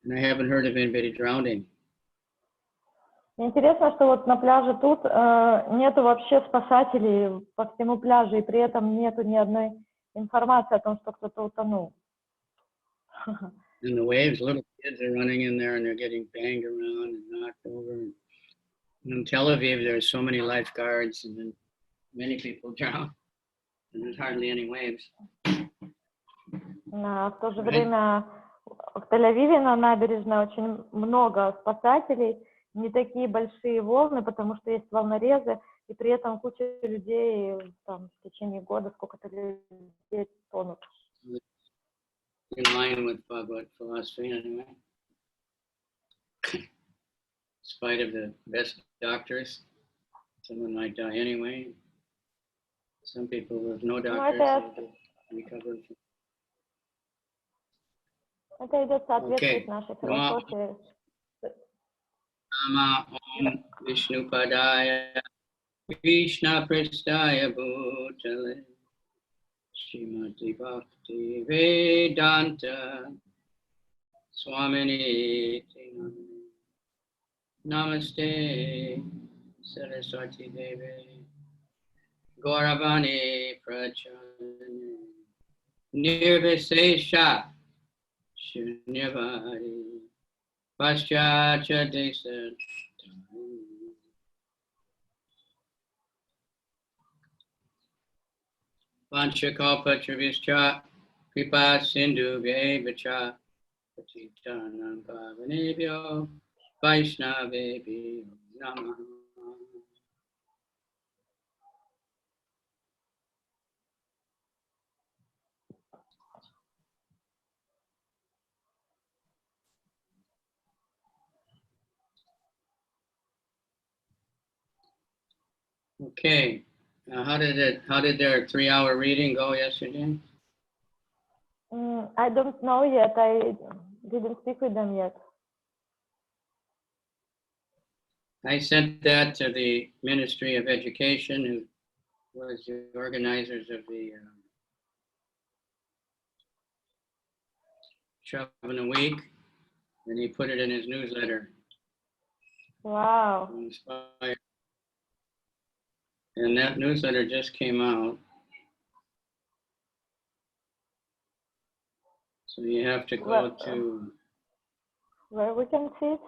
And I haven't heard of anybody drowning. Интересно, что вот на пляже тут нету вообще спасателей по всему пляжу, и при этом нету ни одной информации о том, что кто-то утонул. And the waves, little kids are running in there and they're getting banged around and knocked over. And in Tel Aviv, there's so many lifeguards and then many people drown. And there's hardly any waves. В то же время в Тель-Авиве на набережной очень много спасателей, не такие большие волны, потому что есть волнорезы, и при этом куча людей там, в течение года, сколько-то людей тонут. In line with Bhagavad philosophy, anyway. In spite of the best doctors, someone might die anyway. Some people with no doctors recover. Это идет соответствует нашей философии. Nama Om Vishnu Padaya Krishna Prestaya Bhutale Srimati Bhakti Vedanta Swamini Namaste Saraswati Devi Gauravani Pracharani Nirvisesha Shunyavadi Paschatya Desa Vanchakalpa Trivischa Kripa Sindhu Vevacha Patitanam Pavanebhyo Vaishnavebhyo Namaha. Okay, how did their 3-hour reading go yesterday? I don't know yet. I didn't speak with them yet. I sent that to the Ministry of Education, who was the organizers of the Shravan Week, and he put it in his newsletter. Wow. Inspired. And that newsletter just came out. So you have to go to where we can see it?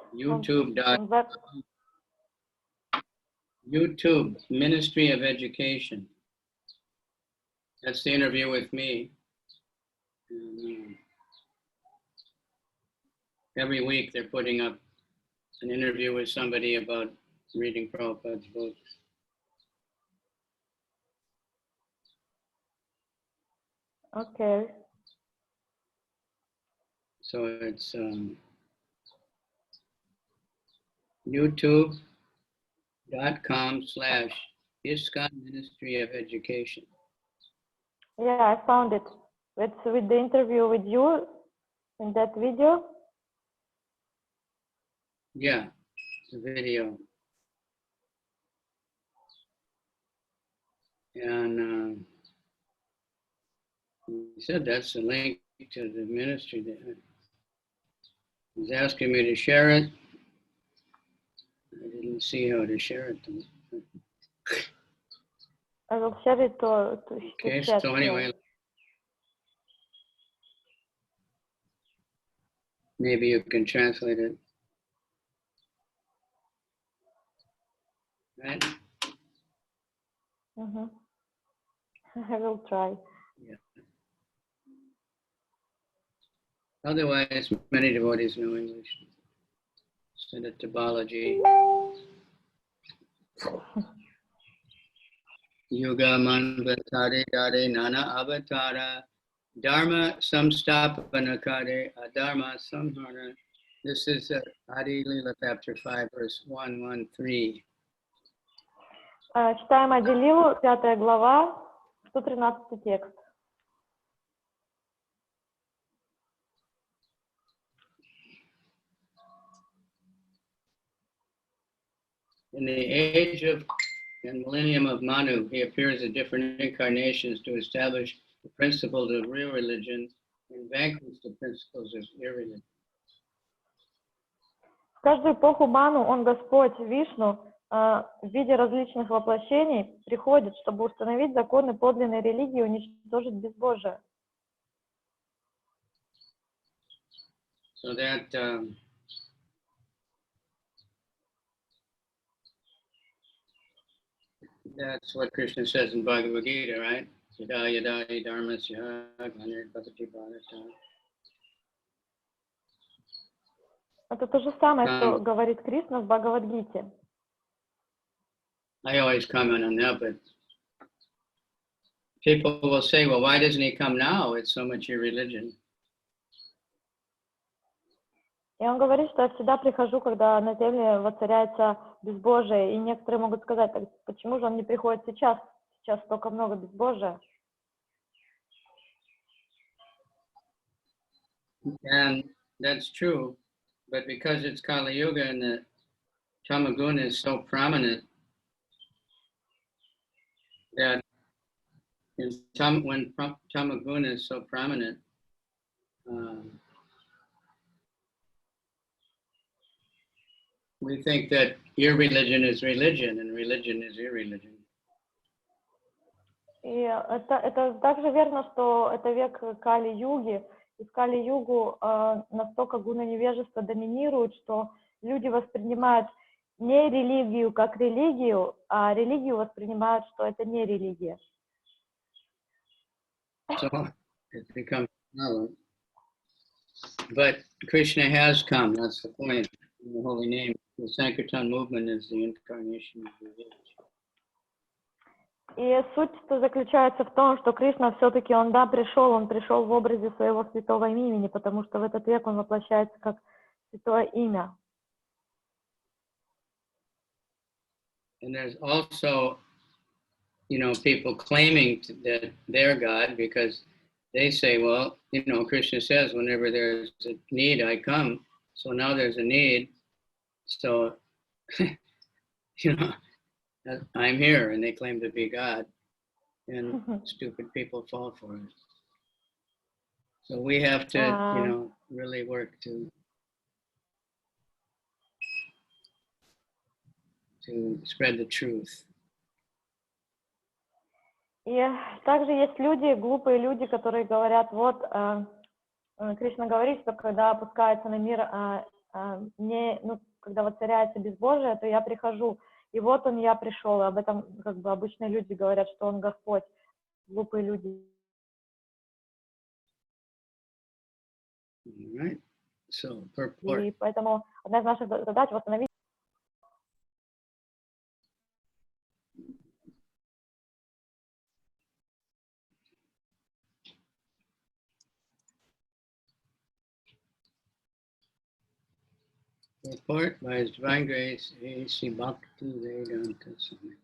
YouTube, Ministry of Education. That's the interview with me. And, every week they're putting up an interview with somebody about reading Prabhupada's books. Okay. So it's youtube.com/ISKCON Ministry of Education. Yeah, I found it. It's with the interview with you in that video. Yeah, it's a video. And he said that's a link to the ministry. He's asking me to share it. I didn't see how to share it. I will share it to okay, chat. So anyway, maybe you can translate it. Right? Mm-hmm. I will try. Yeah. Otherwise, many devotees know English. Send it to Balaji. Yuga manvatare dare nana avatara dharma samstapana kare adharma samhara. This is Adi-lila chapter 5 verse 113. Читаем Ади-лилу, 5 глава, 113 текст. In the age of and millennium of Manu, he appears in different incarnations to establish the principles of real religion and vanquish the principles of irreligion. каждую эпоху Ману он Господь Вишну в виде различных воплощений приходит, чтобы установить законы подлинной религии и уничтожить безбожие. So that's what Krishna says in Bhagavad Gita, right? Yada yada dharmasya glanirvasati bharata. Это то же самое, что говорит Кришна в Бхагавад-гите. I always comment on that, but people will say, well, why doesn't he come now? It's so much your religion. И он говорит, что я всегда прихожу, когда на земле воцаряется безбожие. И некоторые могут сказать, почему же он не приходит сейчас? Сейчас столько много безбожия. And that's true, but because it's Kali Yuga and the Tamaguna is so prominent, that when Tamaguna is so prominent, we think that your religion is religion and religion is your religion. И это также верно, что это век Кали-юги. И в Кали-югу настолько гуна невежества доминирует, что люди воспринимают не религию как религию, а религию воспринимают, что это не религия. So it becomes shallow. But Krishna has come, that's the point. The holy name, the Sankirtan movement is the incarnation of the village. И суть-то заключается в том, что Кришна все-таки, он пришел в образе своего святого имени, потому что в этот век он воплощается как святое имя. And there's also, people claiming that they're God because they say, well, Krishna says, whenever there's a need, I come. So now there's a need. So, I'm here, and they claim to be God, and stupid people fall for it. So we have to, really work to spread the truth. И также есть люди, глупые люди, которые говорят, вот, Кришна говорит, что когда опускается на мир, когда воцаряется безбожие, то я прихожу. И вот я пришел. Об этом как бы обычные люди говорят, что он Господь. Глупые люди. Right. So, И поэтому одна из наших задач восстановить. Report by His Divine Grace, A.C. Bhakti-Vedanta Swami.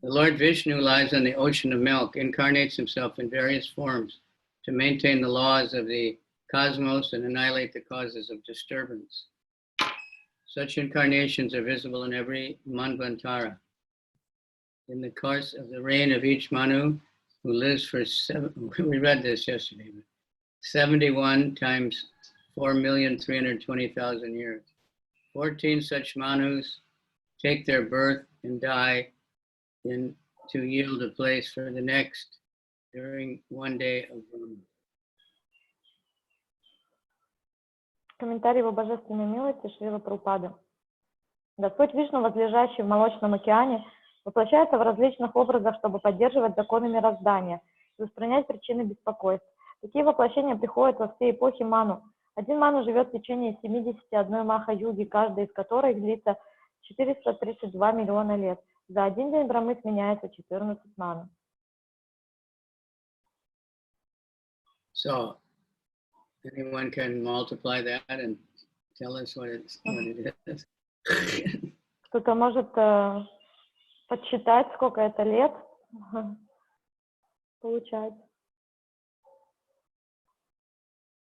The Lord Vishnu lies on the ocean of milk, incarnates himself in various forms to maintain the laws of the cosmos and annihilate the causes of disturbance. Such incarnations are visible in every Manvantara. In the course of the reign of each Manu, who lives for we read this yesterday, 71 times 4,320,000 years. 14 such Manus take their birth and die to yield a place for the next during one day of Brahma. Комментарий его божественной милости Шрила Прабхупады. Господь Вишну, возлежащий в Молочном океане, воплощается в различных образах, чтобы поддерживать законы мироздания и устранять причины беспокойств. Такие воплощения приходят во все эпохи Ману. Один Ману живет в течение 71 маха-юги, каждая из которых длится 432 миллиона лет. За один день Брамы сменяется 14 Ману. So, anyone can multiply that and tell us what it is. Кто-то может подсчитать, сколько это лет получается.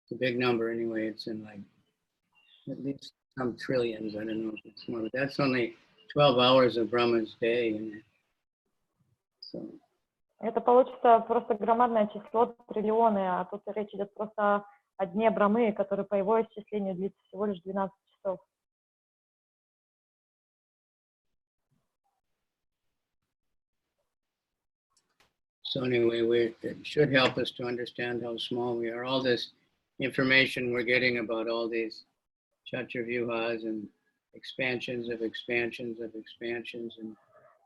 It's a big number anyway. It's in like at least some trillions. I don't know if it's more, but that's only 12 hours of Brahma's day. So. Это получится просто громадное число, триллионы, а тут речь идет просто о дне Брамы, который по его исчислению длится всего лишь 12 часов. So anyway, it should help us to understand how small we are. All this information we're getting about all these chaturvyuhas and expansions of expansions of expansions, and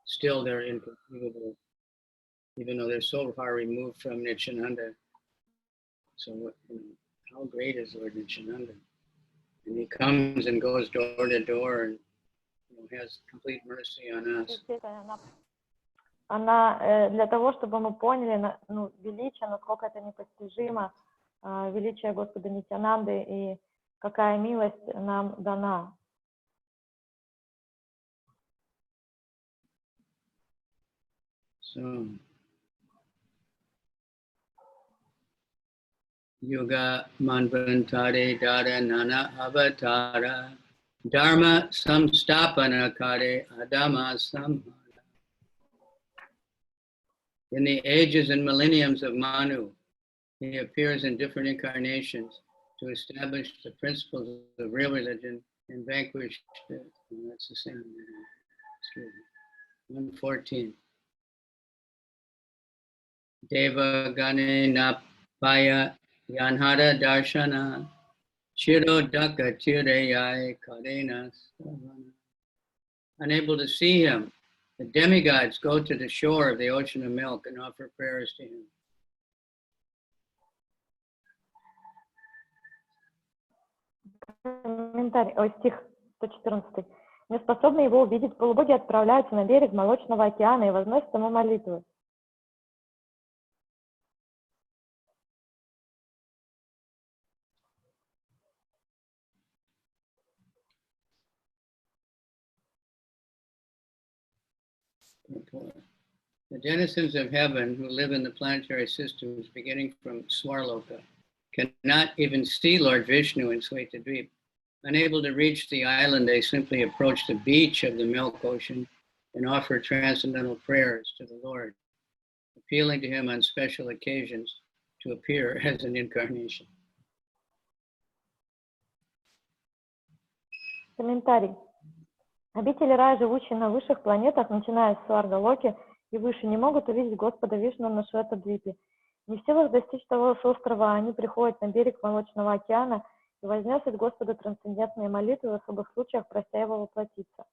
still they're inconceivable, even though they're so far removed from Nityānanda. So what, how great is Lord Nityānanda? And he comes and goes door to door and has complete mercy on us. Она для того, чтобы мы поняли величие, насколько это непостижимо, величие Господа Нитьянанды и какая милость нам дана. So, Yuga Manvantare Dara Nana Avatara Dharma Samstapana Kare Adama Samhara. In the ages and millenniums of Manu, he appears in different incarnations to establish the principles of real religion and vanquish the, that's the same, excuse me, 114. Deva Gane Napaya Yanhara Darshana Chiro Daka Tireyai Karena. Unable to see him, the demigods go to the shore of the ocean of milk and offer prayers to him. Комментарий, стих 114. Неспособные его увидеть, полубоги отправляются на берег молочного океана и возносят ему молитвы. The denizens of heaven who live in the planetary systems beginning from Swarloka cannot even see Lord Vishnu in Svetadvip. Unable to reach the island, they simply approach the beach of the Milk Ocean and offer transcendental prayers to the Lord, appealing to him on special occasions to appear as an incarnation. Комментарий. Обители рая, живущие на высших планетах, начиная с Сваргалоки и выше, не могут увидеть Господа Вишну на Шветадвипе. Не в силах достичь того с острова, они приходят на берег Молочного океана и возносят Господу трансцендентные молитвы, в особых случаях прося его воплотиться.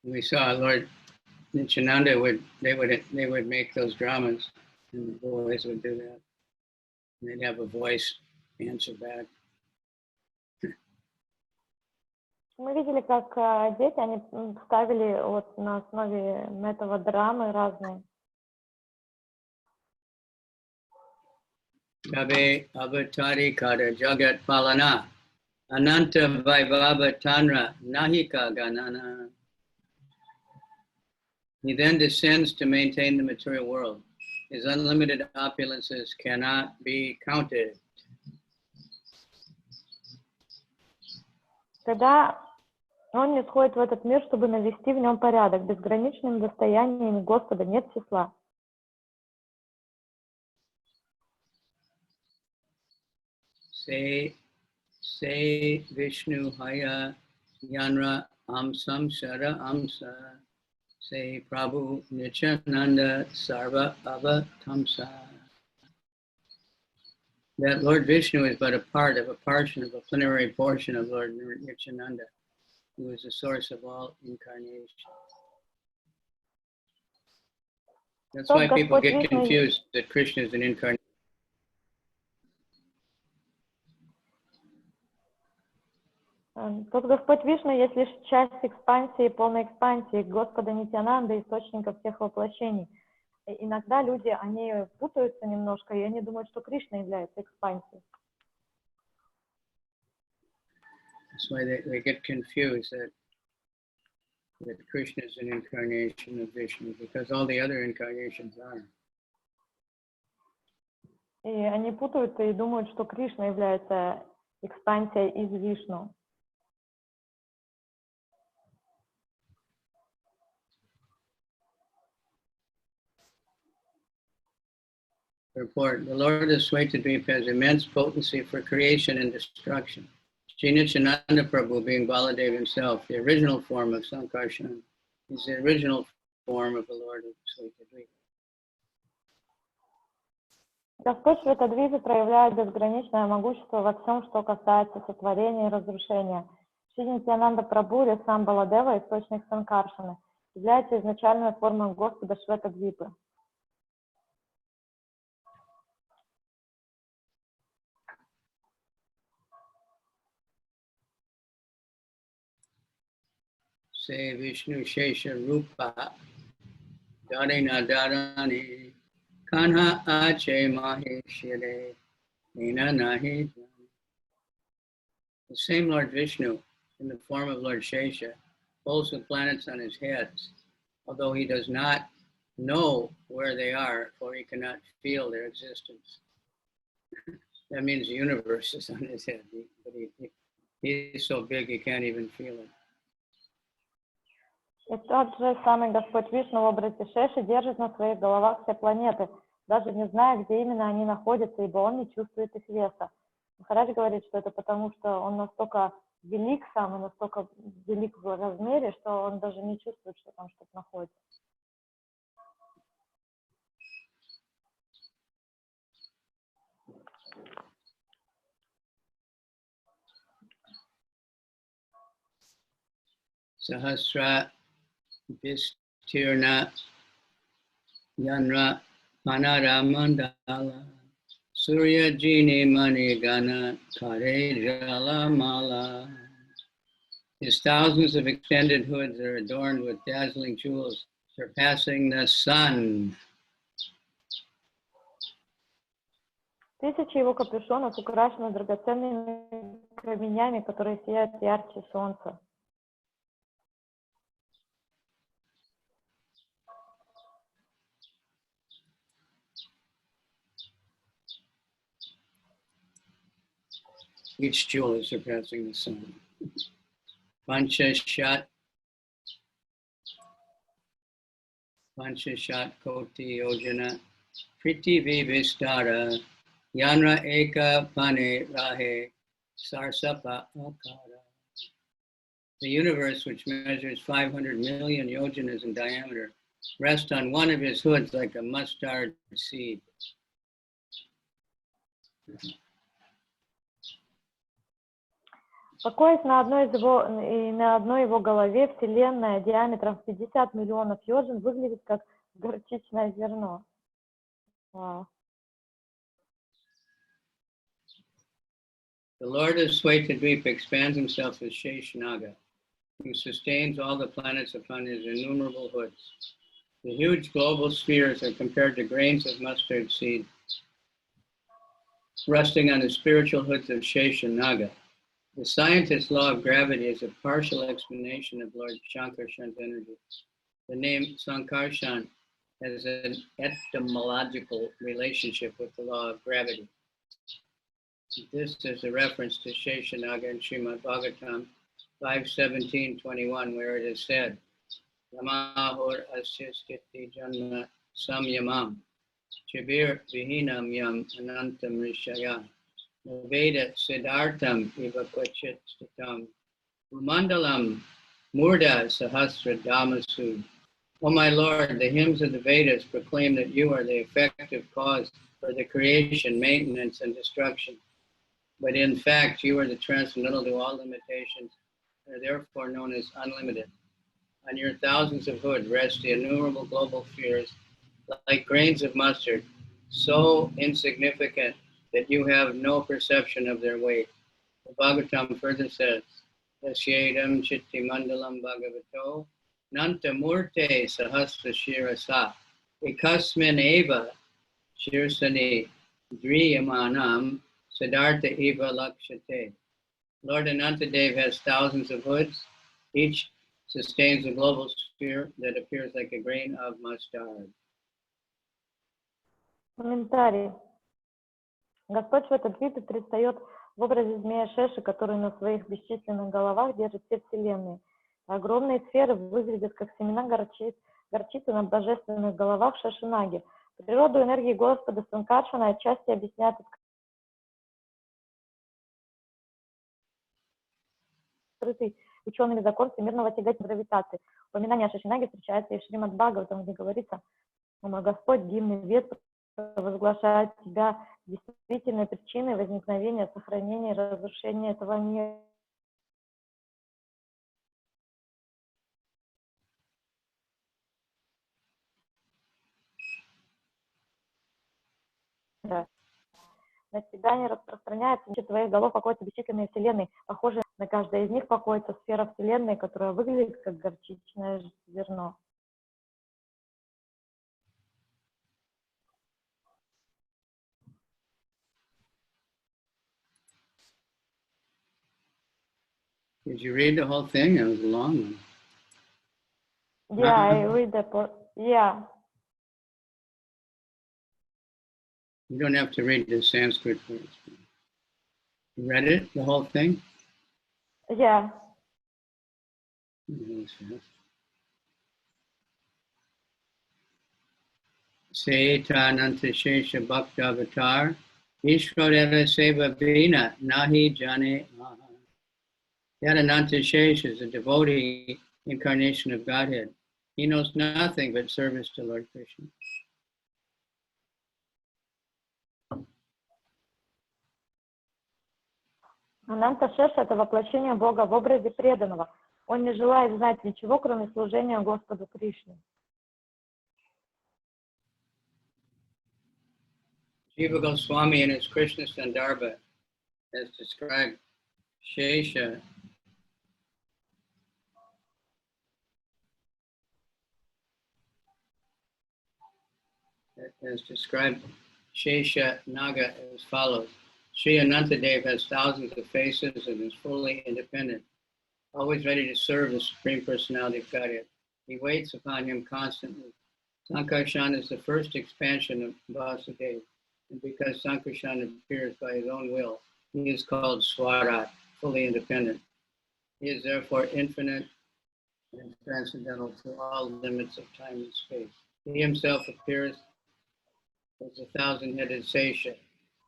We saw Lord Nityānanda they would make those dramas, and the boys would do that. And they'd have a voice answer back. Мы видели, как дети, они ставили вот на основе этого драмы разные. Kabe avatari kada jagat palana ananta vaibhava tanra nahika ganana. He then descends to maintain the material world. His unlimited opulences cannot be counted. Когда он не сходит в этот мир, чтобы навести в нем порядок, безграничным достояниями Господа нет числа. Say Vishnu Haya Yanra Amsam Shara Amsa. Say Prabhu Nityānanda Sarva Avatamsa. That Lord Vishnu is but a part of a portion of a plenary portion of Lord Nityānanda, who is the source of all incarnation. That's why people get confused that Krishna is an incarnation. Тот Господь Вишну есть лишь часть экспансии, полной экспансии Господа Нитьянанды, источника всех воплощений. И иногда люди, они путаются немножко, и они думают, что Кришна является экспансией. That's why they get confused that Krishna is an incarnation of Vishnu, because all the other incarnations are. И они путаются и думают, что Кришна является экспансией из Вишну. Report, the Lord of Svetadvip has immense potency for creation and destruction. Sri Nityānanda Prabhu, being Baladev himself, the original form of Sankarshan, is the original form of the Lord of Chaitanya. Господь Шветадвипе проявляет безграничное могущество во всем, что касается сотворения и разрушения. Шри Нитьянанда Прабху, или сам Баладева, источник Санкаршаны, является изначальной формой Господа Шветадвипы. Say Vishnu Shesha Rupa Dharina Dharani Kanha Ache Maheshire Nina Nahi. The same Lord Vishnu, in the form of Lord Shesha, holds the planets on his heads, although he does not know where they are, for he cannot feel their existence. That means the universe is on his head, but he's so big he can't even feel it. И тот же самый Господь Вишну в образе Шеши держит на своих головах все планеты, даже не зная, где именно они находятся, ибо он не чувствует их веса. Махарадж говорит, что это потому, что он настолько велик сам и настолько велик в размере, что он даже не чувствует, что там что-то находится. Sahasra Vistirna Yanra Panaramandala Surya Jini Mani Gana Kare Jala Mala. His thousands of extended hoods are adorned with dazzling jewels, surpassing the sun. Тысячи его капюшонов украшены драгоценными каменями, которые сияют ярче солнца. Each jewel is surpassing the sun. Panchashat Koti Yojana Prithvi Vistara Yanra Eka Pane Rahe Sarsapa Akara. The universe, which measures 500 million yojanas in diameter, rests on one of his hoods like a mustard seed. Покоясь на одной его голове, Вселенная диаметром в 50 миллионов йоджин выглядит как горчичное зерно. Wow. The Lord of Swaitadvipa expands himself as Sheshanaga, who sustains all the planets upon his innumerable hoods. The huge global spheres are compared to grains of mustard seed, resting on the spiritual hoods of Sheshanaga. The scientist's law of gravity is a partial explanation of Lord Shankarshan's energy. The name Sankarshan has an etymological relationship with the law of gravity. This is a reference to Sheshanaga in Srimad Bhagavatam 5:17-21, where it is said, Lamahur asya sthiti janma samyamam chibir vihinam yam anantam rishaya Veda Siddhartham Ivakvachit Stitam Umandalam Murda Sahasra Damasu. O my Lord, the hymns of the Vedas proclaim that you are the effective cause for the creation, maintenance, and destruction. But in fact, you are the transcendental to all limitations and are therefore known as unlimited. On your thousands of hoods rest the innumerable global spheres like grains of mustard, so insignificant that you have no perception of their weight. The Bhagavatam further says, Yasyedam chitti mandalam bhagavato nanta murte sahasra shirasa ekasmin eva shirsani driyamanam siddhartha eva lakshate. Lord Anantadev has thousands of hoods. Each sustains a global sphere that appears like a grain of mustard. Комментарий. Господь в этот вид предстает в образе змея Шеши, который на своих бесчисленных головах держит все вселенные. Огромные сферы выглядят как семена горчицы на божественных головах Шешинаги. Природу энергии Господа Санкаршана отчасти объясняет раскрытый учеными закон всемирного тяготения гравитации. Упоминание о Шишинаге встречается и в Шримад Бхагаватам, где говорится: «О мой Господь, гимн и вет возглашает Тебя действительной причиной возникновения, сохранения и разрушения этого мира». На тебя не распространяется ниже твоих голов покоятся бесчисленные вселенные, похожие на каждая из них покоится сфера вселенной, которая выглядит как горчичное зерно. Did you read the whole thing? It was a long one. Yeah, I read the yeah. You don't have to read the Sanskrit words. You read it, the whole thing? Yeah. Setananta Shesha Bhakta Avatar Ishvarara Seva Vina Nahi Jane Aha. Yadananta Shesha is a devotee incarnation of Godhead. He knows nothing but service to Lord Krishna. Ананта Шеша — это воплощение Бога в образе преданного. Он не желает знать ничего, кроме служения Господу Кришне. Jiva Goswami in his Krishna Sandarbha has described Shesha Naga as follows. Sri Anantadev has thousands of faces and is fully independent, always ready to serve the Supreme Personality of Godhead. He waits upon him constantly. Sankarshan is the first expansion of Vasudeva, and because Sankarshan appears by his own will, he is called Swarat, fully independent. He is therefore infinite and transcendental to all limits of time and space. He himself appears as the thousand-headed Sesha.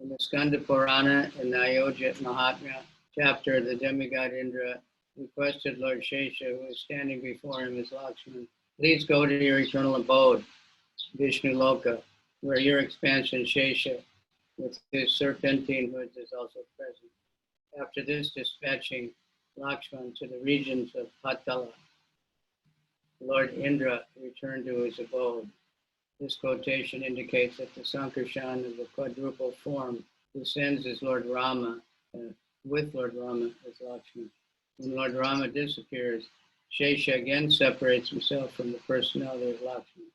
In the Skanda Purana and the Ayodhya Mahatmya chapter, the demigod Indra requested Lord Shesha, who is standing before him as Lakshman, please go to your eternal abode, Vishnu Loka, where your expansion Shesha, with his serpentine hoods, is also present. After this, dispatching Lakshman to the regions of Patala, Lord Indra returned to his abode. This quotation indicates that the Sankarshan of the quadruple form descends as Lord Rama, with Lord Rama as Lakshman. When Lord Rama disappears, Shesha again separates himself from the personality of Lakshman.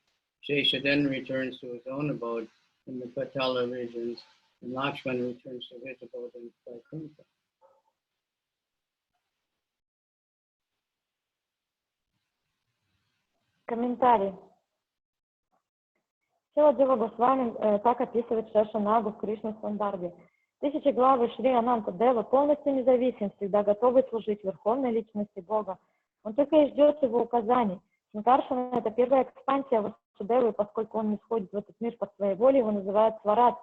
Shesha then returns to his own abode in the Patala regions, and Lakshman returns to his abode in Vaikuntha. Комментарий. Шила Госвами так описывает Шеша Нагу в Кришна Сандарбе. Тысячи главы Шри Ананта Дева полностью независим, всегда готовый служить Верховной Личности Бога. Он только и ждет его указаний. Санкаршана — это первая экспансия Васудевы, поскольку он не сходит в этот мир по своей воле, его называют Сварат,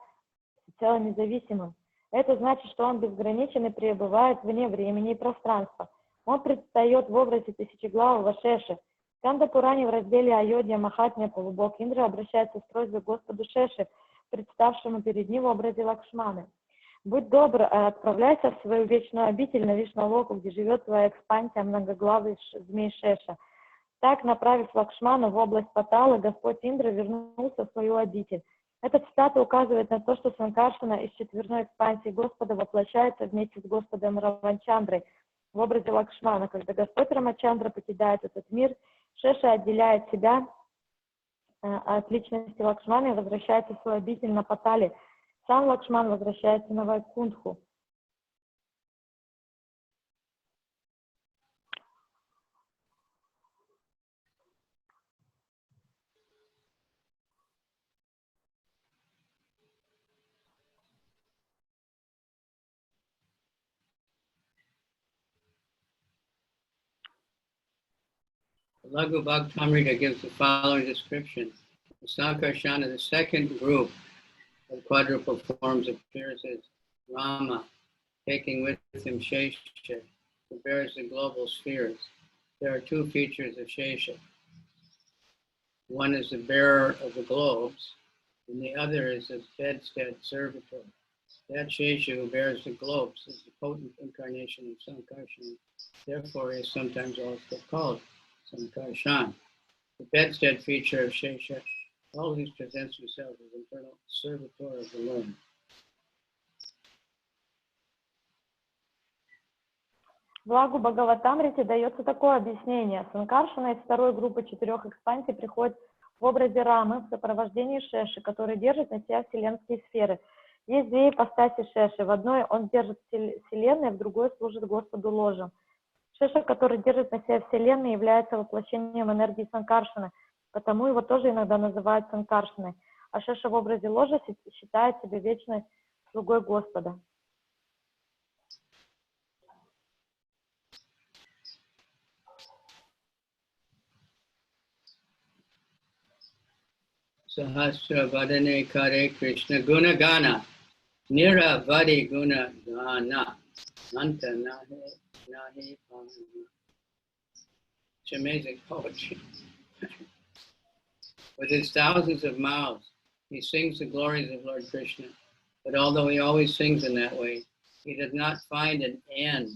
всецело независимым. Это значит, что он безграничен и пребывает вне времени и пространства. Он предстает в образе тысячеглавого Шеши. В Сканда-пуране в разделе Айодья Махатмя полубог Индра обращается с просьбой Господу Шеши, представшему перед ним в образе Лакшманы. Будь добр, отправляйся в свою вечную обитель на Вишну-локу, где живет твоя экспансия многоглавый змей Шеша. Так, направив Лакшману в область Паталы, Господь Индра вернулся в свою обитель. Эта цитата указывает на то, что Санкаршана из четверной экспансии Господа воплощается вместе с Господом Рамачандрой в образе Лакшмана. Когда Господь Рамачандра покидает этот мир, Шеша отделяет себя от личности Лакшмана и возвращается в свою обитель на Патале. Сам Лакшман возвращается на Вайкунтху. Laghu Bhaktamrita gives the following description. The Sankarsana, the second group of quadruple forms, appears as Rama, taking with him Shesha, who bears the global spheres. There are two features of Shesha. One is the bearer of the globes, and the other is his bedstead servitor. That Shesha who bears the globes is the potent incarnation of Sankarshan. Therefore, he is sometimes also called Sankarshan. The bedstead feature of Shesha always presents himself as internal servitor of the Lord. В Лагу Бхагаватамрите дается такое объяснение. Санкаршана из второй группы 4 экспансий приходит в образе Рамы в сопровождении Шеши, который держит на себя вселенские сферы. Есть две ипостаси Шеши. В одной он держит вселенную, в другой служит Господу ложем. Шеша, который держит на себя вселенную, является воплощением энергии Санкаршаны, потому его тоже иногда называют Санкаршаной. А Шеша в образе ложа считает себя вечной слугой Господа. Sahasra Vadane Kare Krishna Guna Gana Nira Vadi Guna Gana Nanta Nahi Nahi Pahana. It's amazing poetry. With his thousands of mouths, he sings the glories of Lord Krishna. But although he always sings in that way, he does not find an end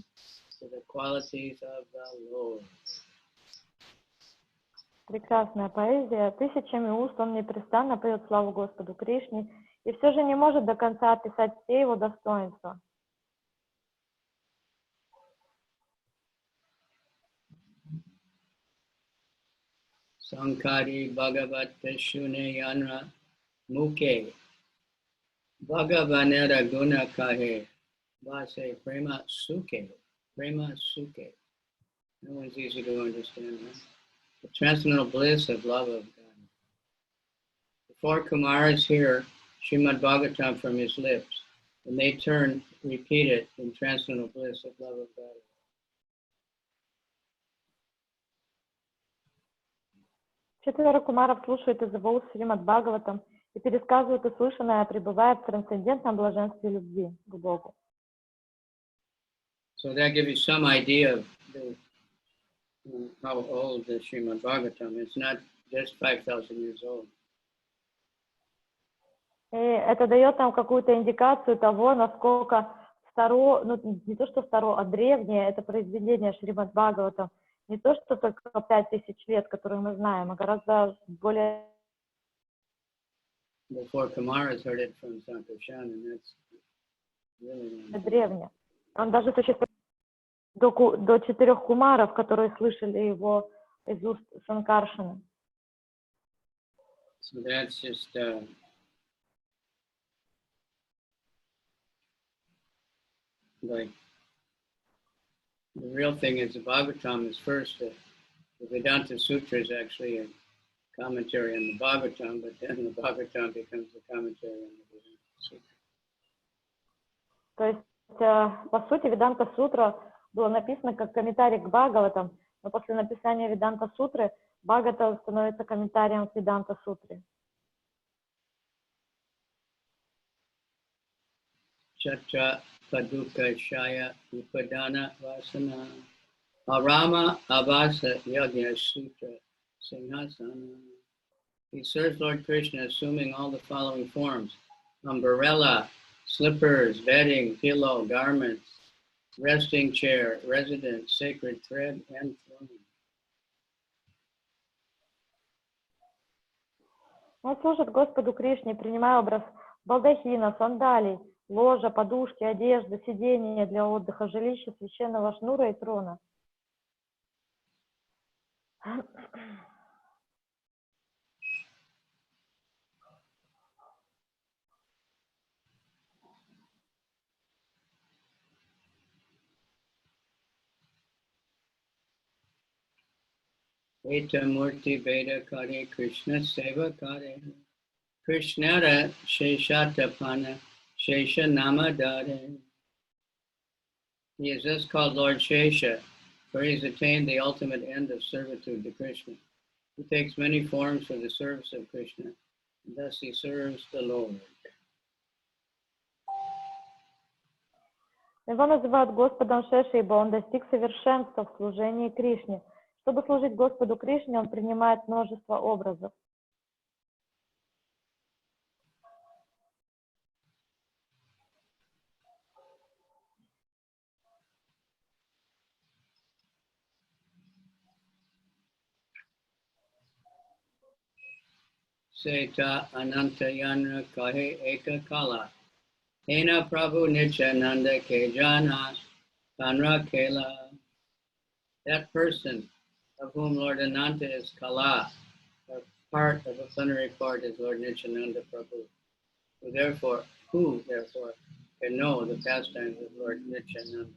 to the qualities of the Lord. Прекрасная поэзия. Тысячами уст он непрестанно поет славу Господу Кришне и все же не может до конца описать все его достоинства. Sankari Bhagavat Peshune Yanra Muke Bhagavanera Guna Kahe Vase Prema Suke. Prema Suke. That one's easy to understand, huh? The transcendental bliss of love of God. The four Kumaras hear Srimad Bhagavatam from his lips, and they turn, repeat it in transcendental bliss of love of God. Четверо кумаров слушают из его уст Шримад Бхагаватам и пересказывают услышанное, пребывая в трансцендентном блаженстве любви к Богу. So that gives you some idea of how old the Srimad Bhagavatam. It's not just 5,000 years old. И это дает нам какую-то индикацию того, насколько старо, ну не то что старо, а древнее это произведение Шримад Бхагаватам. Не то, что только 5000 лет, которые мы знаем, а гораздо более... древнее. Он даже существует до 4 кумаров, которые слышали его из уст Санкаршаны. So that's just like the real thing is the Bhagavatam is first. The Vedanta Sutra is actually a commentary on the Bhagavatam, but then the Bhagavatam becomes a commentary on the Vedanta Sutra. То есть, по сути, Веданта Сутра было написано как комментарий к Бхагаватам, но после написания Веданта Сутры Бхагавата становится комментарием к Веданта Сутре. Chatra Paduka Shaya Upadana Vasana Arama Avasa Yagya Sutra Singhasana. He serves Lord Krishna assuming all the following forms: umbrella, slippers, bedding, pillow, garments, resting chair, residence, sacred thread, and throne. Он служит Господу Кришне, принимая образ балдахина, сандалий, ложа, подушки, одежды, сидения для отдыха, жилища, священного шнура и трона. Eta Murti Veda Kare Krishna Seva Kare Krishnara Sheshatapana Shesha Namadare. He is thus called Lord Shesha, for he has attained the ultimate end of servitude to Krishna. He takes many forms for the service of Krishna, and thus he serves the Lord. Его называют Господом Шеши, ибо он достиг совершенства в служении Кришне. Чтобы служить Господу Кришне, он принимает множество образов. Seta Ananta Yanra Kahe Eka Kala. Hena Prabhu Nityānanda Kejana Tanra Kela. That person of whom Lord Ananta is Kala, a part of a plenary court is Lord Nityānanda Prabhu. Who therefore can know the pastimes of Lord Nityānanda?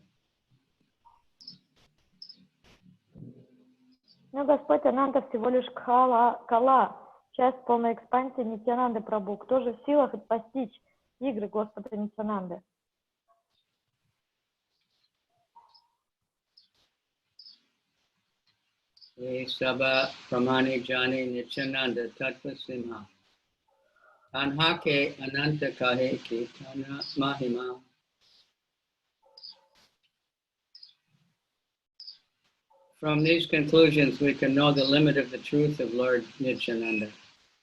Но Господь Ананта всего лишь Кала, часть полной экспансии Нитьянанды Прабху. Кто же в силах постичь игры Господа Нитьянанды? Saba Pramani Jani Nityānanda Tattva Simha. Anhake Ananta Kahe Kitana Mahima. From these conclusions, we can know the limit of the truth of Lord Nityānanda.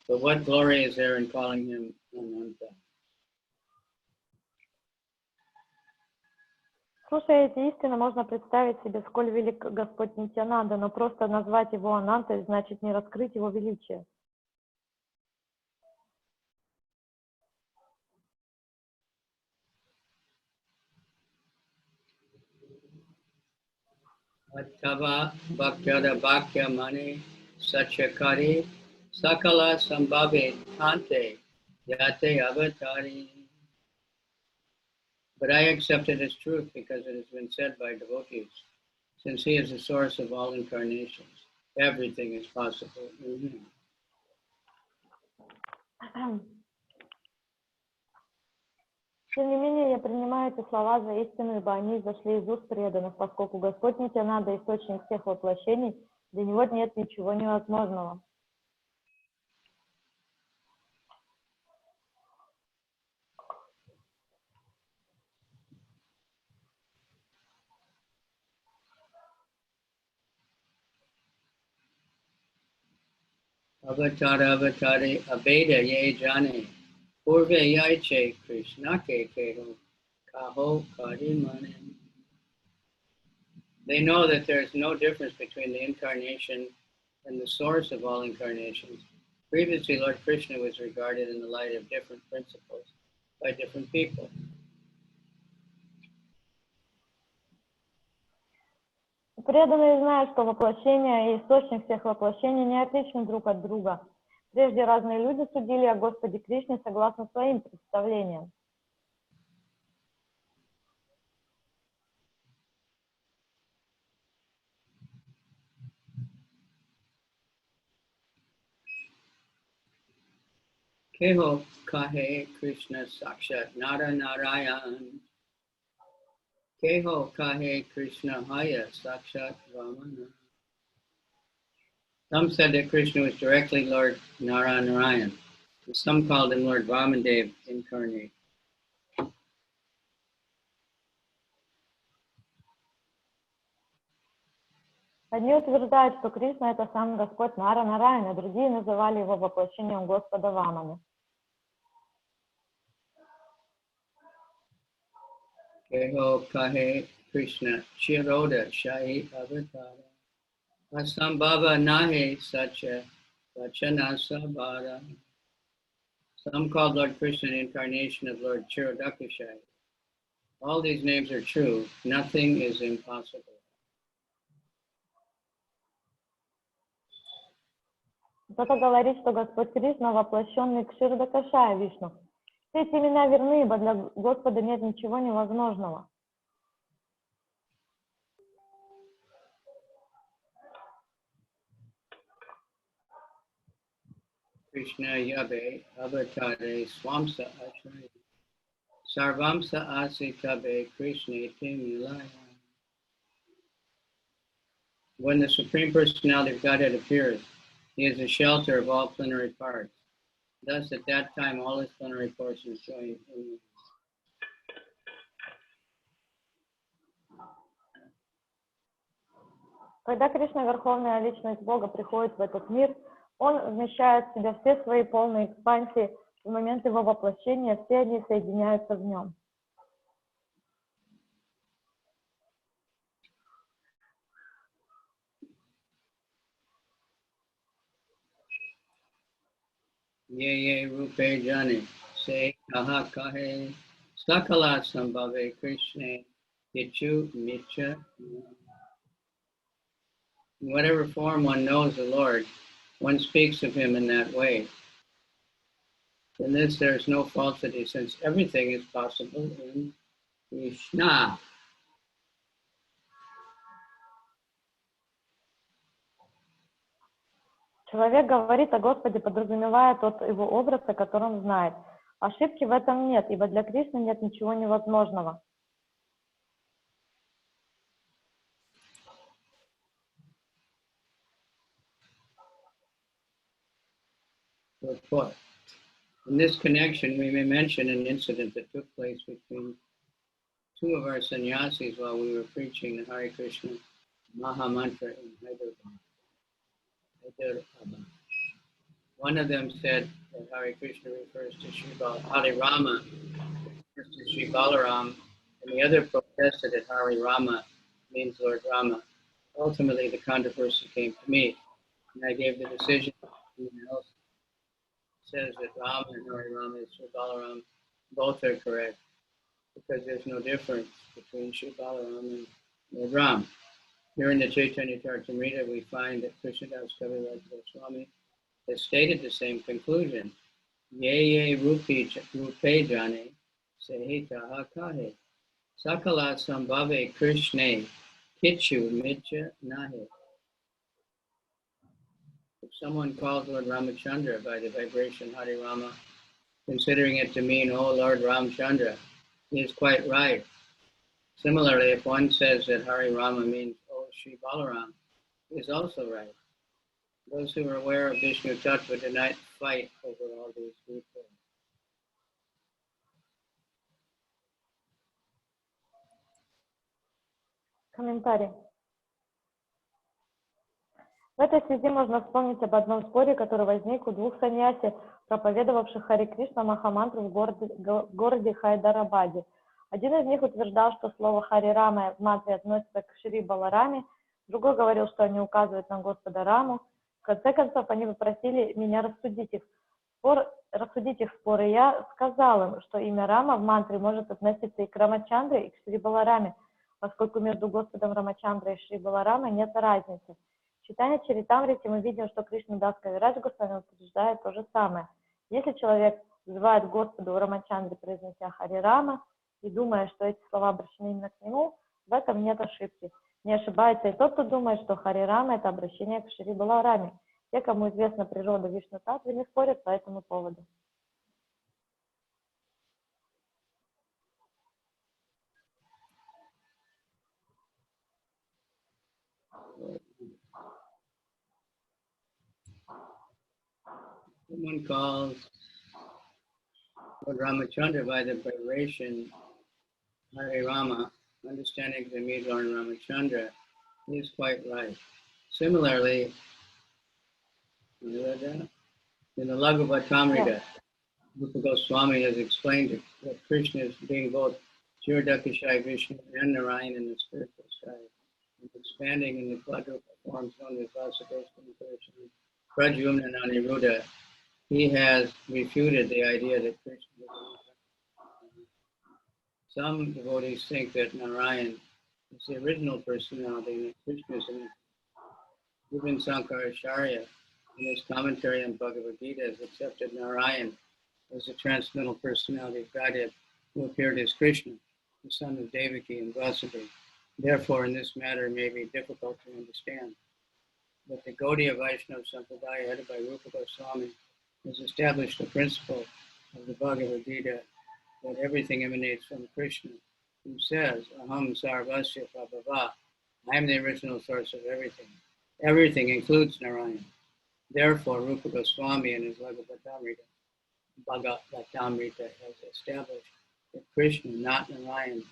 But what glory is there in calling him Ananta? Слушая эти истины, можно представить себе, сколь велик Господь Нитьянанда, но просто назвать его Анантой значит не раскрыть его величие. Attava Bhaktyada Bhakya Mani Satyakari Sakala Sambhavi Tante Yate Avatari. But I accept it as truth because it has been said by devotees. Since he is the source of all incarnations, everything is possible in him. Тем не менее, я принимаю эти слова за истину, ибо они зашли из уст преданных, поскольку Господь Нитьянанда — источник всех воплощений, для него нет ничего невозможного. Avatara avatare abeda ye jane purve yaiche Krishna ke keho kaho karimane. They know that there is no difference between the incarnation and the source of all incarnations. Previously, Lord Krishna was regarded in the light of different principles by different people. Преданные знают, что воплощение и источник всех воплощений не отличны друг от друга. Прежде разные люди судили о Господе Кришне согласно своим представлениям. Keho kahe Krishna sakshat nara narayan. Keho kahe Krishna haya sakshat vamana. Some said that Krishna was directly Lord Narayan. Some called him Lord Vamandev incarnate. Одни утверждают, что Кришна — это сам Господь Нара-Нараян, а другие называли его воплощением Господа Ваманы. Keho kahe Krishna chiroda shahi avatara. Asambhava nahe sacha vachana sabhara. Some called Lord Krishna an incarnation of Lord Chirodakashayi. All these names are true. Nothing is impossible. Кто-то говорит, что Господь Кришна — воплощенный Кширдакашая Вишну. Все эти имена верны, ибо для Господа нет ничего невозможного. Krishna yabe avatare swamsa acharya. Sarvamsa asitabe Krishna milaya. When the Supreme Personality of Godhead appears, he is the shelter of all plenary parts. Thus, at that time, all his plenary portions join in. Когда Кришна, Верховная Личность Бога, приходит в этот мир, Он вмещает в себя все свои полные экспансии, в момент Его воплощения все они соединяются в Нем. Ye rupe jani se kaha kahe sakala sambhave Krishna Ichu Micha. In whatever form one knows the Lord, one speaks of him in that way. In this there is no falsity, since everything is possible in Krishna. Человек говорит о Господе, подразумевая тот Его образ, о котором знает. Ошибки в этом нет, ибо для Кришны нет ничего невозможного. In this connection, we may mention an incident that took place between two of our sannyasis while we were preaching the Hare Krishna Maha Mantra in Hyderabad. One of them said that Hare Krishna refers to Balarāma, refers to Sri Balarāma, and the other protested that Hare Rama means Lord Rama. Ultimately, the controversy came to me, and I gave the decision. Someone else says that Rama and Hare Rama is Sri Balarāma. Both are correct, because there's no difference between Sri Balarāma and Lord Rama. Here in the Chайтanьya-charitamrita, we find that Krishnadas Kavicandra Swami has stated the same conclusion. Ye rupe jane sehita hakahe sakala sambhave Krishna kichu mitya nahe. If someone calls Lord Ramachandra by the vibration Hare Rama, considering it to mean, oh Lord Ramachandra, he is quite right. Similarly, if one says that Hare Rama means, oh Sri Balarāma, he is also right. Those who are aware of Vishnu Tattva do not fight over all these details. Комментарий. В этой связи можно вспомнить об одном споре, который возник у двух саньяси, проповедовавших Хари Кришна Махамантру в городе Хайдарабаде. Один из них утверждал, что слово Хари Рама в мантре относится к Шри Балараме, другой говорил, что они указывают на Господа Раму. В конце концов, они попросили меня рассудить их спор, и я сказал им, что имя Рама в мантре может относиться и к Рамачандре, и к Шри Балараме, поскольку между Господом Рамачандрой и Шри Баларамой нет разницы. В Чайтанья-чаритамрите мы видим, что Кришнадас Кавираджа Госвами утверждает то же самое. Если человек взывает к Господу Рамачандре, произнося Хари Рама, и думая, что эти слова обращены именно к нему, в этом нет ошибки. Не ошибается и тот, кто думает, что Хари Рама – это обращение к Шри Балараме. Те, кому известна природа Вишну Татвы, не спорят по этому поводу. Someone calls Lord Ramachandra by the vibration Hare Rama, understanding the means Lord Ramachandra, he is quite right. Similarly, in the Caritamrita, Rupa Goswami has explained that Krishna is being both Jirodakashai Vishnu and Narayan in the spiritual side, and expanding in the quadruple forms known as Vasudeva, Pradyumna, and Aniruddha. He has refuted the idea that Krishna is. Some devotees think that Narayan is the original personality and that Krishna is an. Even Sankaracharya, in his commentary on Bhagavad Gita, has accepted Narayan as the transcendental personality of Godhead who appeared as Krishna, the son of Devaki and Vasudeva. Therefore, in this matter, it may be difficult to understand. But the Gaudiya Vaishnava Sampradaya, headed by Rupa Goswami, has established the principle of the Bhagavad Gita that everything emanates from Krishna, who says, Aham Sarvasya Prabhava, I am the original source of everything. Everything includes Narayan. Therefore, Rupa Goswami in his Bhagavatamrita has established that Krishna, not Narayan,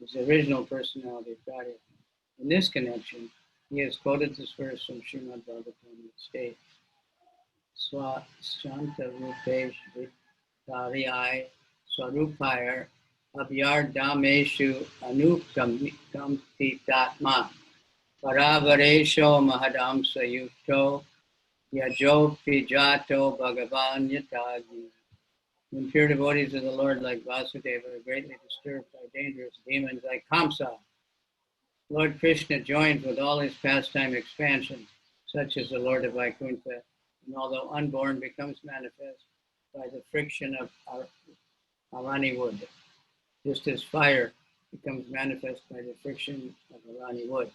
is the original personality of Godhead. In this connection, He has quoted this verse from Srimad Bhagavatam that states, Swashanta Rupesh Vitariyai Swarupayar Abhyardameshu Anukamtitatma Paravaresho Mahadamsa Yukto Yajo Pijato Bhagavan Yatagi. When pure devotees of the Lord like Vasudeva are greatly disturbed by dangerous demons like Kamsa, Lord Krishna joins with all his pastime expansions, such as the Lord of Vaikuntha, and although unborn, becomes manifest by the friction of Arani wood, just as fire becomes manifest by the friction of Arani wood.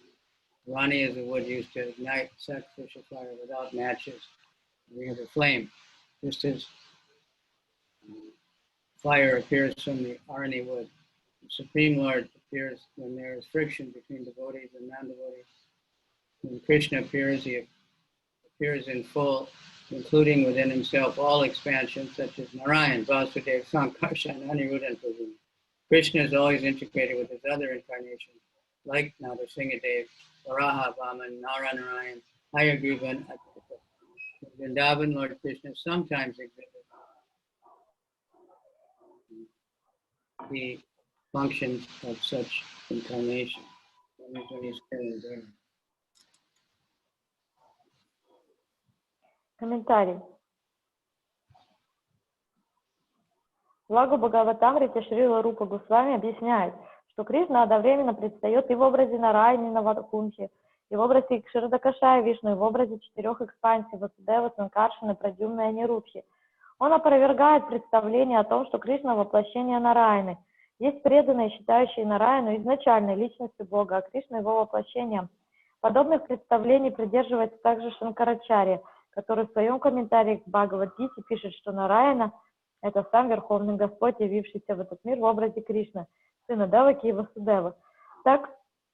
Arani is a wood used to ignite sacrificial fire without matches. We have a flame, just as fire appears from the Arani wood. The Supreme Lord appears when there is friction between devotees and non-devotees. When Krishna appears, he appears in full, including within himself all expansions such as Narayan, Vasudeva, Sankarshan, Aniruddha, and Pradyumna. Krishna is always integrated with his other incarnations, like Narasimhadev, Varaha, Vaman, Narayan, Hayagriva, and Achyuta. In Vrindavan, Lord Krishna sometimes exhibits the functions of such incarnation. Комментарий. В Лагу Бхагаватамрите Шрила Рупа Госвами объясняет, что Кришна одновременно предстает и в образе Нараяни на Вакунхе, и в образе Кширадакашая Вишну, и в образе 4 экспансий Васудева, Санкаршана, Прадьюмна и Анирудхи. Он опровергает представление о том, что Кришна — воплощение Нараяны. Есть преданные, считающие Нараяну изначальной личностью Бога, а Кришна — его воплощением. Подобных представлений придерживается также Шанкарачарья, который в своем комментарии к Бхагавад-гите пишет, что Нараяна — это сам Верховный Господь, явившийся в этот мир в образе Кришны, сына Деваки и Васудевы. Так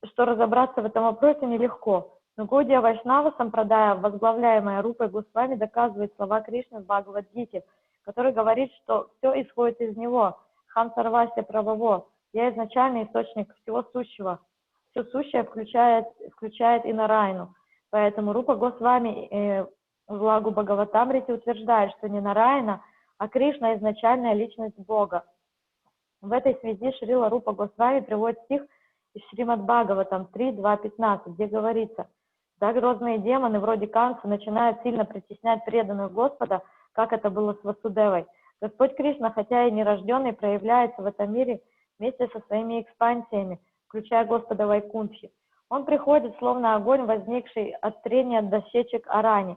что разобраться в этом вопросе нелегко. Но Гаудия Вайшнава Сампрадая, возглавляемая Рупой Госвами, доказывает слова Кришны в Бхагавад-гите, который говорит, что все исходит из него. Хам Сарвасья Правово. Я изначальный источник всего сущего. Все сущее включает и Нараяну. Поэтому Рупа Госвами в Лагу Бхагаватамрите утверждает, что не Нараяна, а Кришна — изначальная личность Бога. В этой связи Шрила Рупа Госвами приводит стих из Шримад Бхагаватам 3.2.15, где говорится: «Да, грозные демоны вроде Камса начинают сильно притеснять преданных Господа, как это было с Васудевой. Господь Кришна, хотя и нерожденный, проявляется в этом мире вместе со своими экспансиями, включая Господа Вайкунтхи. Он приходит, словно огонь, возникший от трения дощечек арани.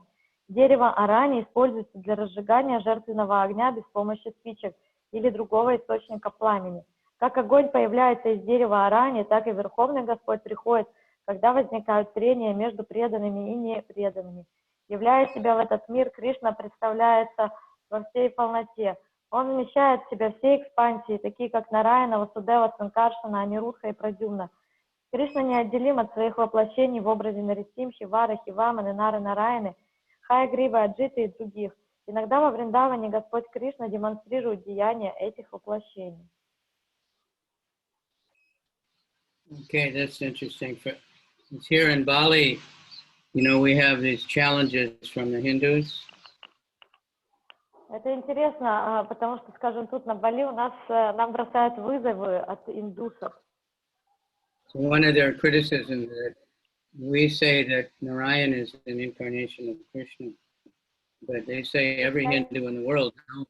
Дерево арани используется для разжигания жертвенного огня без помощи спичек или другого источника пламени. Как огонь появляется из дерева арани, так и Верховный Господь приходит, когда возникают трения между преданными и непреданными. Являя себя в этот мир, Кришна представляется во всей полноте. Он вмещает в себя все экспансии, такие как Нараяна, Васудева, Санкаршана, Анирудха и Прадьюмна. Кришна неотделим от своих воплощений в образе Нарисимхи, Варахи, Ваманы, Нары Нараяны, Хайгривы, Аджиты и других. Иногда во Вриндаване Господь Кришна демонстрирует деяния этих воплощений. Okay, that's interesting. Here in Bali, we have these challenges from the Hindus. Это интересно, потому что, скажем, тут на Бали нам бросают вызовы от индусов. So one of their criticisms that we say that Narayan is an incarnation of Krishna, but they say every Hindu in the world knows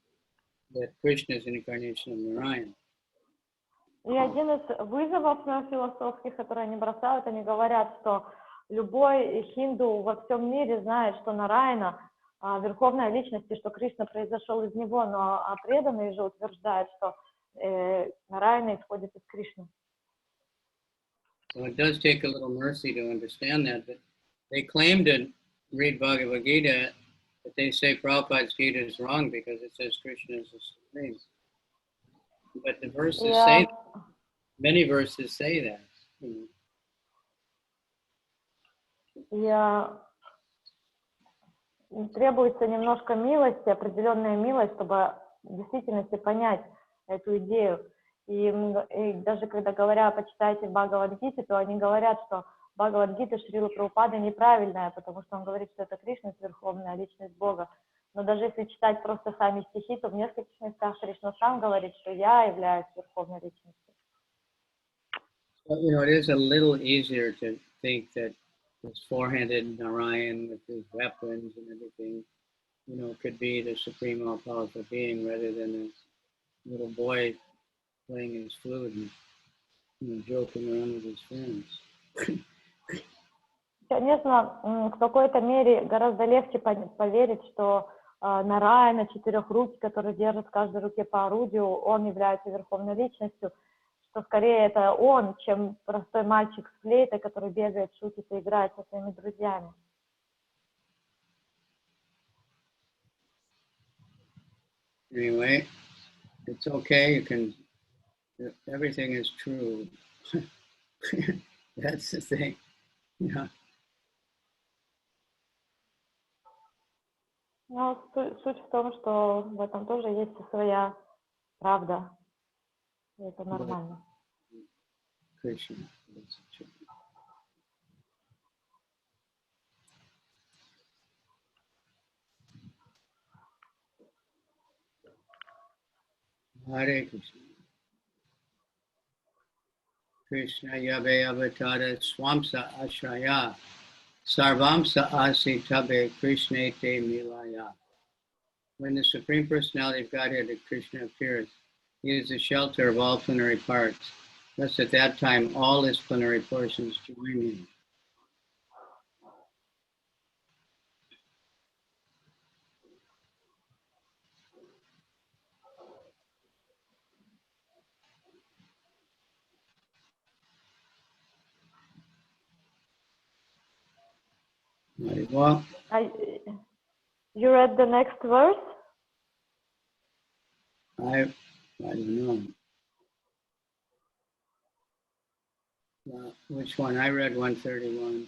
that Krishna is an incarnation of Narayan. И один из вызовов философских, которые они бросают, они говорят, что любой хинду во всем мире знает, что Нараяна верховная личность, и что Кришна произошел из него, но преданные же утверждают, что Нараяна исходит из Кришны. So it does take a little mercy to understand that, but they claim to read Bhagavad Gita, but they say Prabhupada's Gita is wrong because it says Krishna is the Supreme. But the verses say, many verses say that. Требуется немножко милости, определенная милость, чтобы в действительности понять эту идею. И даже когда говорят, почитайте Бхагавад-гите, то они говорят, что Бхагавад-гиты Шрилы Прабхупады неправильная, потому что он говорит, что это Кришна, верховная личность Бога. Но даже если читать просто сами стихи, то в нескольких местах Кришна сам говорит, что я являюсь верховной личностью. Well, you know, it is a little easier to think that this four-handed Narayan with his weapons and everything, you know, could be the supreme all-powerful being rather than a little boy playing his flute and, you know, joking around with his friends. Конечно, в какой-то мере гораздо легче поверить, что Нараяна, четырехрукий, который держит в каждой руке по орудию, он является верховной личностью, что скорее это он, чем простой мальчик с флейтой, который бегает, шутит и играет со своими друзьями. Anyway, it's okay. You can. Everything is true. That's the thing. Yeah. Но суть в том, что в этом тоже есть своя правда. И это нормально. Krishna. Hare Krishna. Krishna yabe avatara swamsa ashraya sarvamsa asi tabe Krishna te milaya. When the Supreme Personality of Godhead of Krishna appears, he is the shelter of all plenary parts. Thus at that time all his plenary portions join him. Well, You read the next verse? I don't know. Which one? I read 131.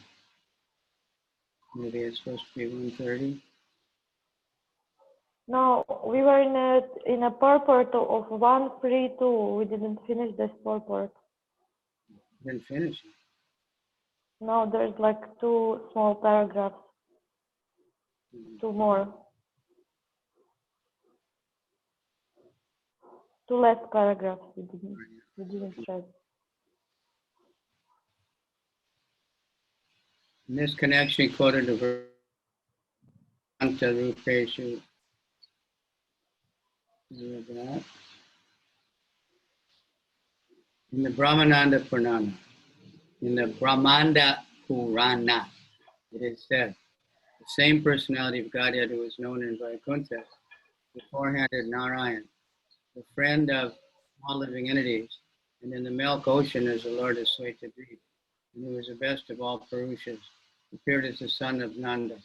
Maybe it's supposed to be 130. No, we were in a purport of 132. We didn't finish this purport. Didn't finish it. No, there's like 2 small paragraphs. 2 more. 2 less paragraphs we didn't read. In this connection, he quoted the verse Anta Rupeshu. In the Brahmananda Purana, in the Brahmanda Purana, it is said, the same personality of Godhead who is known in Vaikuntha, the four-handed Narayan, the friend of all living entities, and in the milk ocean is the Lord of Swetadvip, and who is the best of all Purushas, appeared as the son of Nanda.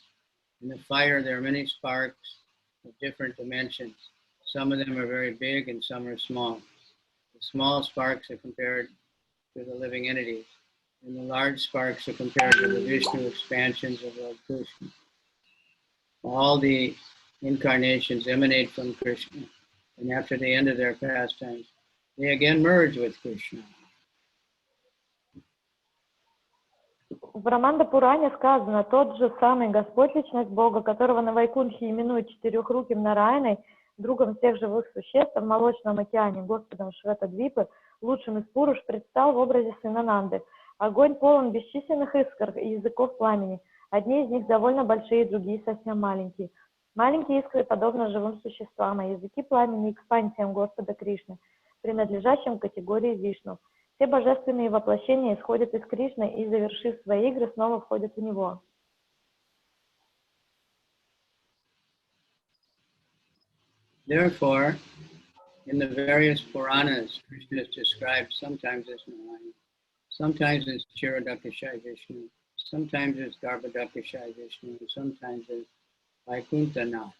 In the fire there are many sparks of different dimensions. Some of them are very big and some are small. The small sparks are compared to the living entities, and the large sparks are compared to the Vishnu expansions of Lord Krishna. All the incarnations emanate from Krishna, and after the end of their pastimes, they again merge with Krishna. В Браманда-Пуране сказано, тот же самый Господь, личность Бога, которого на Вайкунхе именуют четырехруким Нараяной, другом всех живых существ, в Молочном океане, Господом Шветадвипы, лучшим из Пуруш, предстал в образе сына Нанды. Огонь полон бесчисленных искр и языков пламени. Одни из них довольно большие, другие совсем маленькие. Маленькие искры подобны живым существам, а языки пламени экспансиям Господа Кришны, принадлежащим к категории Вишну. Все божественные воплощения исходят из Кришны и, завершив свои игры, снова входят в него. Therefore, in the various Puranas, Krishna is described sometimes as Narayan, sometimes as Chiradakashai Vishnu, sometimes as Garbhodakashai Vishnu, and sometimes as Vaikuntha-nath,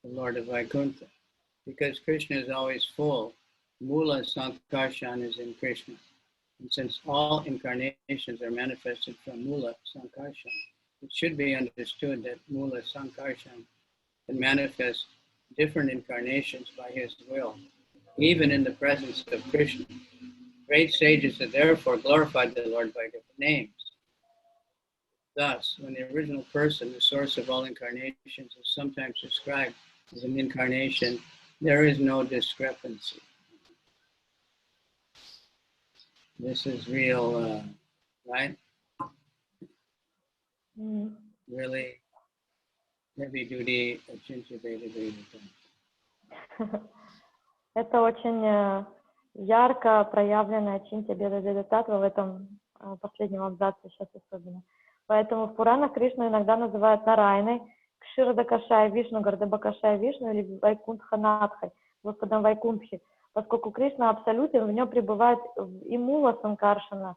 the Lord of Vaikuntha. Because Krishna is always full, Mula Sankarshan is in Krishna. And since all incarnations are manifested from Mula Sankarshan, it should be understood that Mula Sankarshan can manifest different incarnations by his will, even in the presence of Krishna. Great sages have therefore glorified the Lord by different names. Thus, when the original person, the source of all incarnations, is sometimes described as an incarnation, there is no discrepancy. This is real, right? Really heavy duty, achintya bheda. Это очень ярко проявленная чинтя беда татва в этом последнем абзаце сейчас особенно. Поэтому в Пуранах Кришну иногда называют Нарайной, Кширадакашай Вишну, Гардабакашай Вишну или Вайкунтханатхой, Господом Вайкунтхи, поскольку Кришна абсолютен, в нем пребывает и Мула Санкаршана.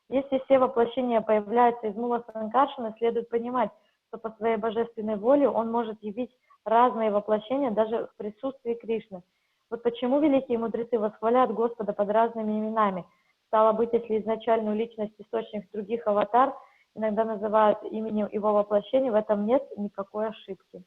Если все воплощения появляются из Мула Санкаршана, следует понимать, что по своей божественной воле он может явить разные воплощения даже в присутствии Кришны. Вот почему великие мудрецы восхваляют Господа под разными именами. Стало быть, если изначальную личность источник других аватар иногда называют именем его воплощения, в этом нет никакой ошибки.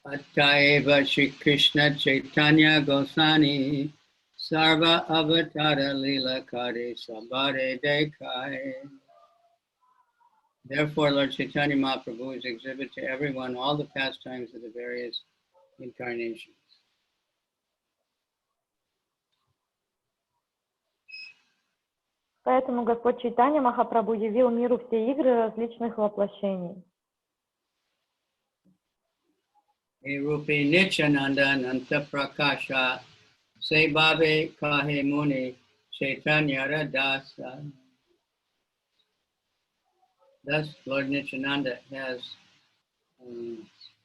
Attaiva Shri Krishna Chaitanya Gosani Sarva Avatara Lila Kari Sabare Dekai. Therefore, Lord Chaitanya Mahaprabhu exhibits to everyone all the pastimes of the various incarnations. Поэтому Господь Чайтанья Махапрабху явил миру все игры различных воплощений. Rupi Nityānanda Nanta Prakasha Sebhave Kahe Muni Chaitanya Radasa. Thus, Lord Nityānanda has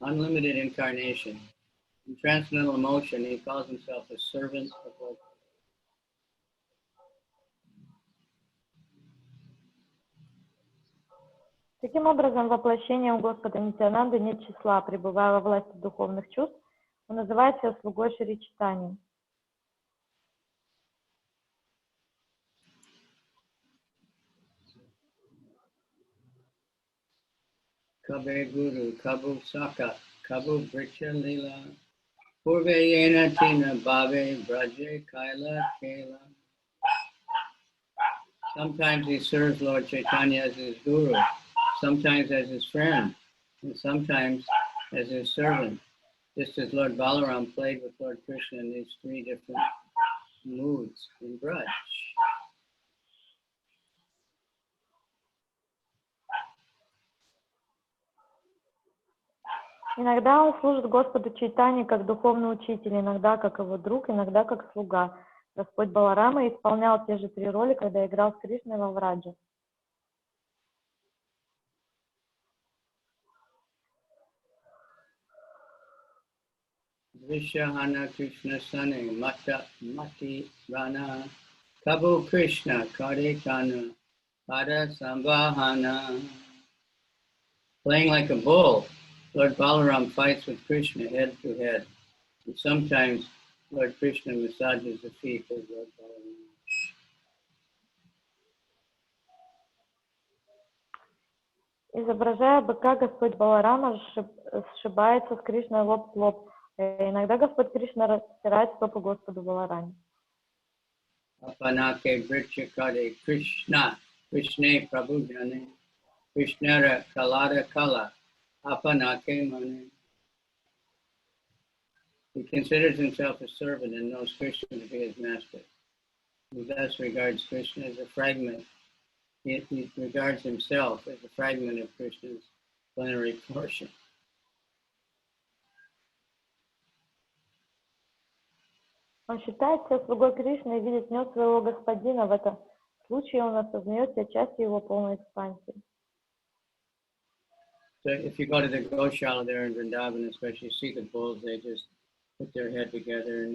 unlimited incarnation. In transcendental emotion, he calls himself a servant of Lord. Таким образом, воплощением Господа Нитьянанды нет числа. Пребывая во власти духовных чувств, он называет себя слугой Шри Чайтаньи. Kabe Guru, Kabu Saka, Kabu Vriksha Lila, Purve Yena Tina Bhave Braje Kaila Kela. Sometimes he serves Lord Chaitanya as his guru, sometimes as his friend, and sometimes as his servant, just as Lord Balarāma played with Lord Krishna in these three different moods in Braj. Иногда он служит Господу Чайтаньи как духовный учитель, иногда как его друг, иногда как слуга. Господь Баларама исполнял те же три роли, когда играл с Кришной во Врадже. Vishahana Krishna Sane Mata Mati Rana Kabu Krishna Karikana Pada Sambhahana. Playing like a bull, Lord Balarāma fights with Krishna head to head. And sometimes Lord Krishna massages the feet of Lord Balarāma. Изображая быка, Господь Баларама сшибается с Кришной лоб в лоб. Иногда Господь Кришна растирает стопы Господу Балараме. Apanake Vrichakade Krishna, Krishna Prabhujane, Krishnara Kalada Kala, Apanake Mane. He considers himself a servant and knows Krishna to be his master. He thus regards Krishna as a fragment. He regards himself as a fragment of Krishna's plenary portion. Он считает себя слугой Кришны и видит в нем своего господина. В этом случае он осознает себя частью его полной экспансии. So if you go to the Goshala there in Vrindavan, especially see the bulls, they just put their head together.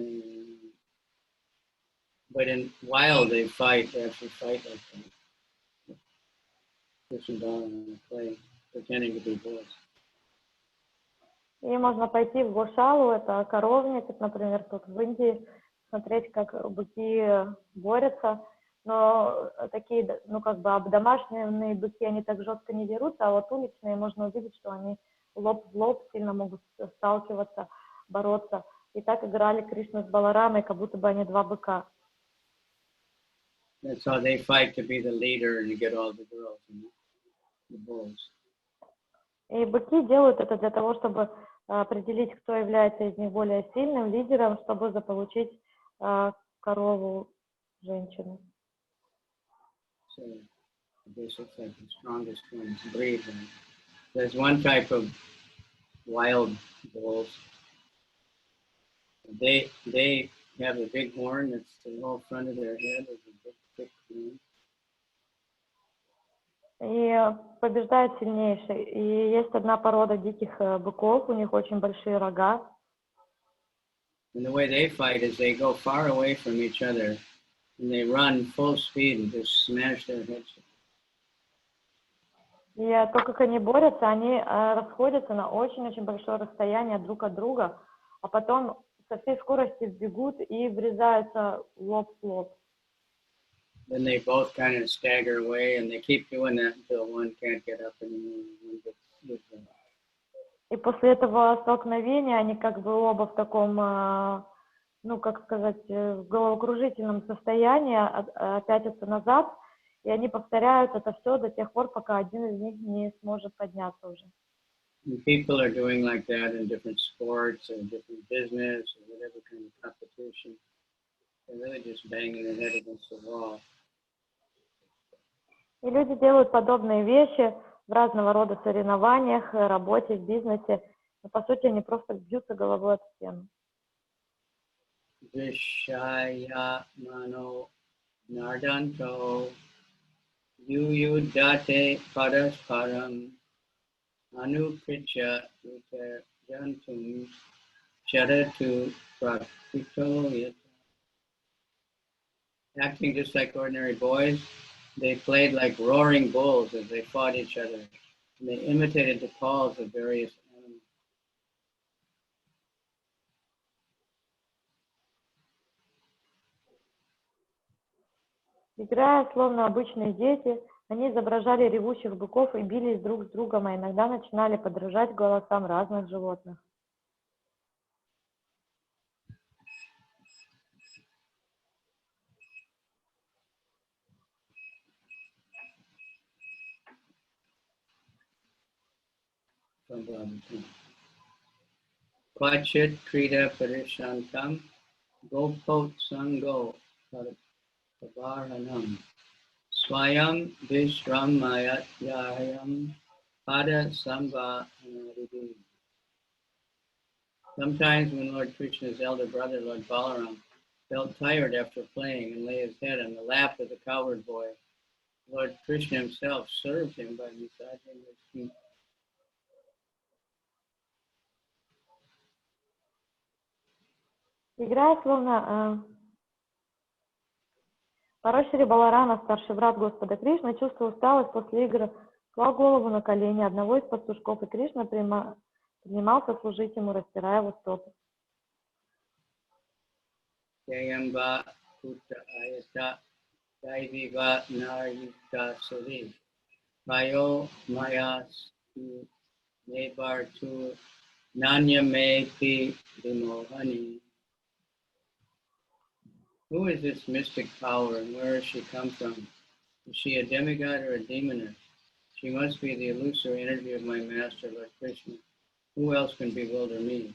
But in wild, they fight. They actually fight like that. Pushing down on the clay, pretending to be bulls. И можно пойти в Гошалу, это коровник, например, тут в Индии, смотреть, как быки борются. но такие, ну, как бы домашние быки, они так жестко не дерутся, а вот уличные можно увидеть, что они лоб в лоб сильно могут сталкиваться, бороться. И так играли Кришна с Баларамой, как будто бы они два быка. That's how they fight to be the leader and to get all the girls, you know, the bulls. И быки делают это для того, чтобы определить, кто является из них более сильным лидером, чтобы заполучить корову, женщину. So I guess it's like the strongest ones breed them. There's one type of wild bulls. They have a big horn that's the whole front of their head with a big thick horn. И побеждает сильнейший. И есть одна порода диких быков, у них очень большие рога. And the way they fight is they go far away from each other and they run full speed and just smash their heads. И то, как они борются, они расходятся на очень-очень большое расстояние друг от друга, а потом со всей скорости бегут и врезаются лоб в лоб. Then they both kind of stagger away and they keep doing that until one can't get up anymore and one gets up. И после этого столкновения они как бы оба в таком, ну, как сказать, в головокружительном состоянии, пятятся назад, и они повторяют это все до тех пор, пока один из них не сможет подняться уже. And people are doing like that in different sports or different business or whatever kind of competition. They're really just banging their head against the wall. И люди делают подобные вещи в разного рода соревнованиях, работе, в бизнесе. Но, по сути, они просто бьются головой об стену. Vishaya mano nardanto yuyudate parasparam anupricha jantum charatu prakrito yata. Acting just like ordinary boys, they played like roaring bulls as they fought each other, and they imitated the calls of various animals. Играя словно обычные дети, они изображали ревущих быков и бились друг с другом, а иногда начинали подражать голосам разных животных. Kvachit krita parishantam gopot sango Balarāma Swayam Vishramayat Yayam Pada Samba Anaridi. Sometimes when Lord Krishna's elder brother, Lord Balarāma, felt tired after playing and lay his head on the lap of the cowherd boy, Lord Krishna himself served him by massaging his feet. Играя словно... Порой Шри Баларама, старший брат Господа Кришны, чувствуя усталость после игр, клал голову на колени одного из пастушков, и Кришна принимался служить ему, растирая его стопы. Jayamba Putta Ayata Daiviva Narita Suri Vayo Mayas Nebar Tu Nanya Me Pi Vimohani. Who is this mystic power and where has she come from? Is she a demigod or a demoness? She must be the illusory energy of my master, Lord Krishna. Who else can bewilder me?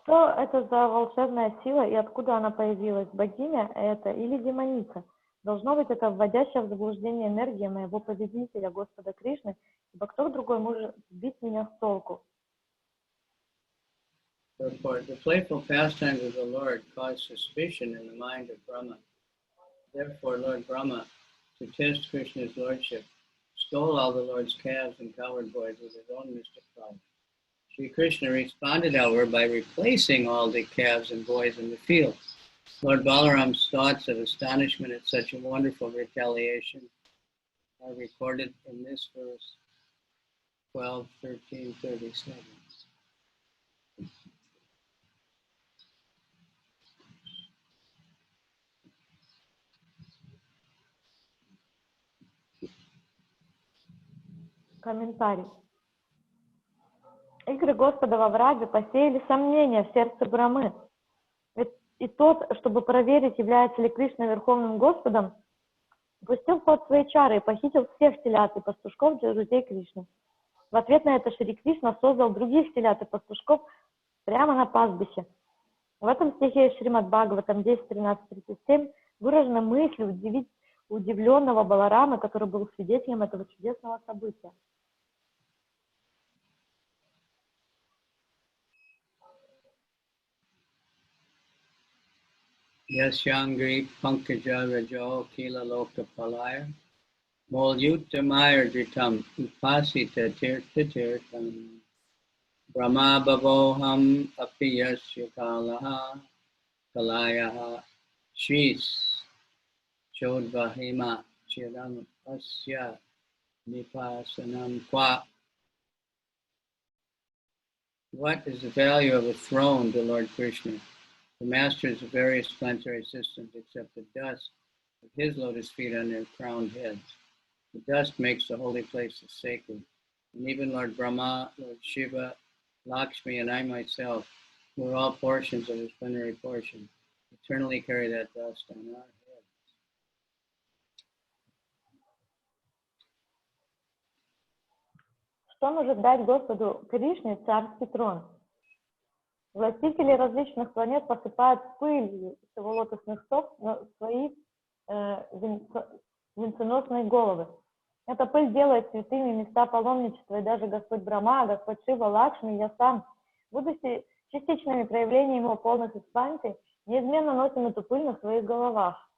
Что это за волшебная сила и откуда она появилась? Богиня это или демоница? Должно быть, это вводящая в заблуждение энергия моего победителя, Господа Кришны, ибо кто другой может сбить меня с толку? Therefore, the playful pastimes of the Lord caused suspicion in the mind of Brahma. Therefore, Lord Brahma, to test Krishna's lordship, stole all the Lord's calves and cowherd boys with his own mystic power. Sri Krishna responded, however, by replacing all the calves and boys in the field. Lord Balarāma's thoughts of astonishment at such a wonderful retaliation are recorded in this verse 12:13:37. Комментарий. Игры Господа во Враге посеяли сомнения в сердце Брамы. Ведь и тот, чтобы проверить, является ли Кришна Верховным Господом, пустил в ход свои чары и похитил всех телят и пастушков для друзей Кришны. В ответ на это Шри Кришна создал других телят и пастушков прямо на пастбище. В этом стихе Шримад Бхагаватам 10.13.37 выражена мысль удивить удивленного Баларамы, который был свидетелем этого чудесного события. Yasyangri Pankaja Rajo Kila Loka Palaya Molyutta Mayar Dritam Upasita Tirtha Tirtam Brahma Bhavoham Apiyasya Kalaha Kalayaha Shris Chodvahima Chiram Asya Nipasanam Kwa. What is the value of a throne to Lord Krishna? The masters of various planetary systems accept the dust of his lotus feet on their crowned heads. The dust makes the holy places sacred. And even Lord Brahma, Lord Shiva, Lakshmi, and I myself, who are all portions of his plenary portion, eternally carry that dust on our heads. Что может дать Господу Кришне царский трон? Властители различных планет посыпают пылью с его лотосных стоп на свои венценосные головы. Эта пыль делает святыми места паломничества, и даже Господь Брахма, Господь Шива, Лакшми и я сам, будучи частичными проявлениями его полных экспансий, неизменно носим эту пыль на своих головах.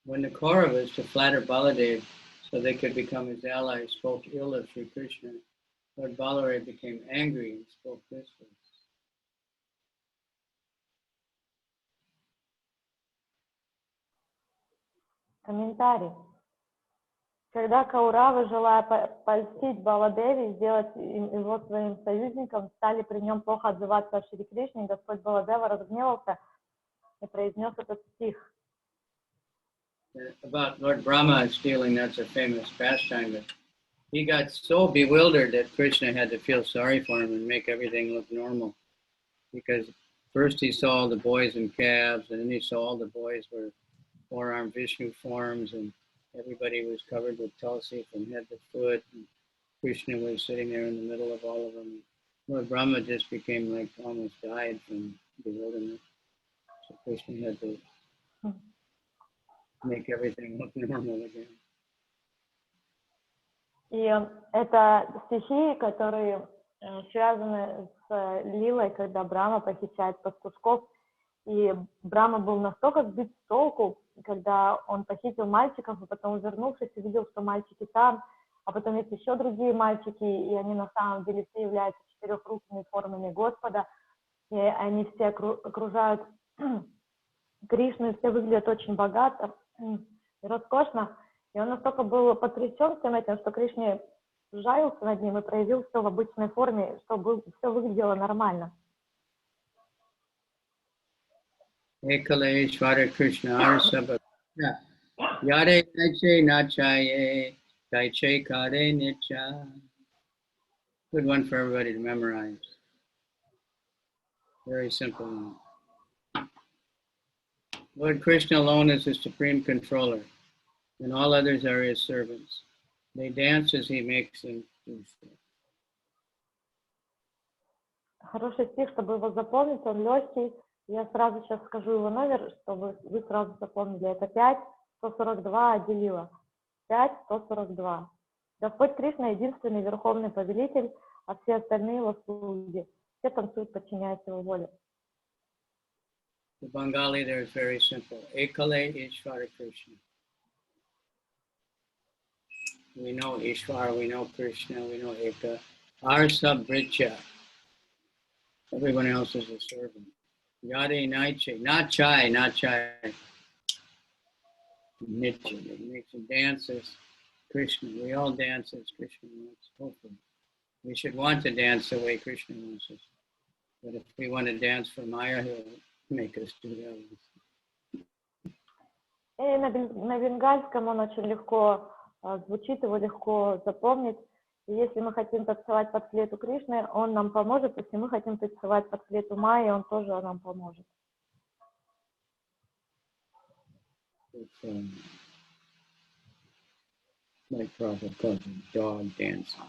When the Kauravas, to flatter Baladev so they could become his allies, spoke ill of Sri Krishna, Lord Balarāma became angry and spoke this way. Комментарий. Когда Кауравы, желая польстить Баладеве и сделать его своим союзником, стали при нем плохо отзываться о Шри Кришне, Господь Баладева разгневался и произнес этот стих. About Lord Brahma stealing, that's a famous pastime, but he got so bewildered that Krishna had to feel sorry for him and make everything look normal. Because first he saw all the boys in calves, and then he saw all the boys were four-armed Vishnu forms, and everybody was covered with tulsi from head to foot, and Krishna was sitting there in the middle of all of them. Lord Brahma just became like almost died from bewilderment. So Krishna had to make everything look normal again. И это стихи, которые связаны с лилой, когда Брахма похищает пастушков. И Брахма был настолько сбит с толку, когда он похитил мальчиков, и потом, вернувшись, увидел, что мальчики там, а потом есть еще другие мальчики, и они на самом деле все являются четырехрукими формами Господа, и они все окружают Кришну, и все выглядят очень богато и роскошно. И он настолько был потрясен всем этим, что Кришна сжалился над ним и проявил все в обычной форме, чтобы все выглядело нормально. Ekale Shvara Krishna Arsabha Yare Nache Nachaye Daiche Kare Nicha. Good one for everybody to memorize. Very simple one. Lord Krishna alone is the supreme controller, and all others are his servants. They dance as he makes them do so. Хороший стих, чтобы его запомнить, он легкий. Я сразу сейчас скажу его номер, чтобы вы сразу запомнили. Это 5.142 Ади-лила. 5.142. Господь Кришна единственный верховный повелитель, а все остальные его слуги. Все танцуют, подчиняясь его воле. The Bengali there is very simple. Ekale Ishvara Krishna. We know Ishvara, we know Krishna, we know Eka. Arsabhricha. Everyone else is a servant. Yade Naiche. Not chai, not chai. Nitya. It makes him dance as Krishna. We all dance as Krishna wants, hopefully. We should want to dance the way Krishna wants us. But if we want to dance for Maya, he'll make us do that. И на бенгальском он очень легко звучит, его легко запомнить. И если мы хотим танцевать под флейту Кришны, он нам поможет. Если мы хотим танцевать под флейту Майи, он тоже нам поможет. Like Prabhupada calls it dog dancing.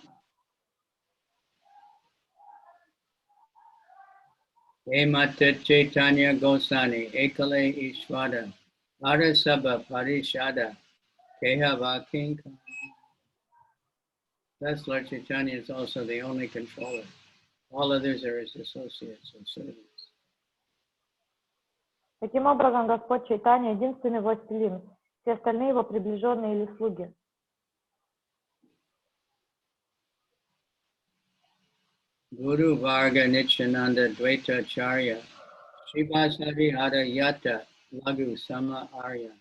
Hey Mata Chaitanya Gosani, Ekale Ishvada, Ara Sabha Parishada, Keha Vakinka. Thus, Lord Chaitanya is also the only controller. All others are his associates and servants. Таким образом, Господь Чайтанья единственный властелин, все остальные его приближенные или слуги. Guru Varga Nityānanda Dvaita Charya, Srivasadi Hara Yata Lagu Sama Arya,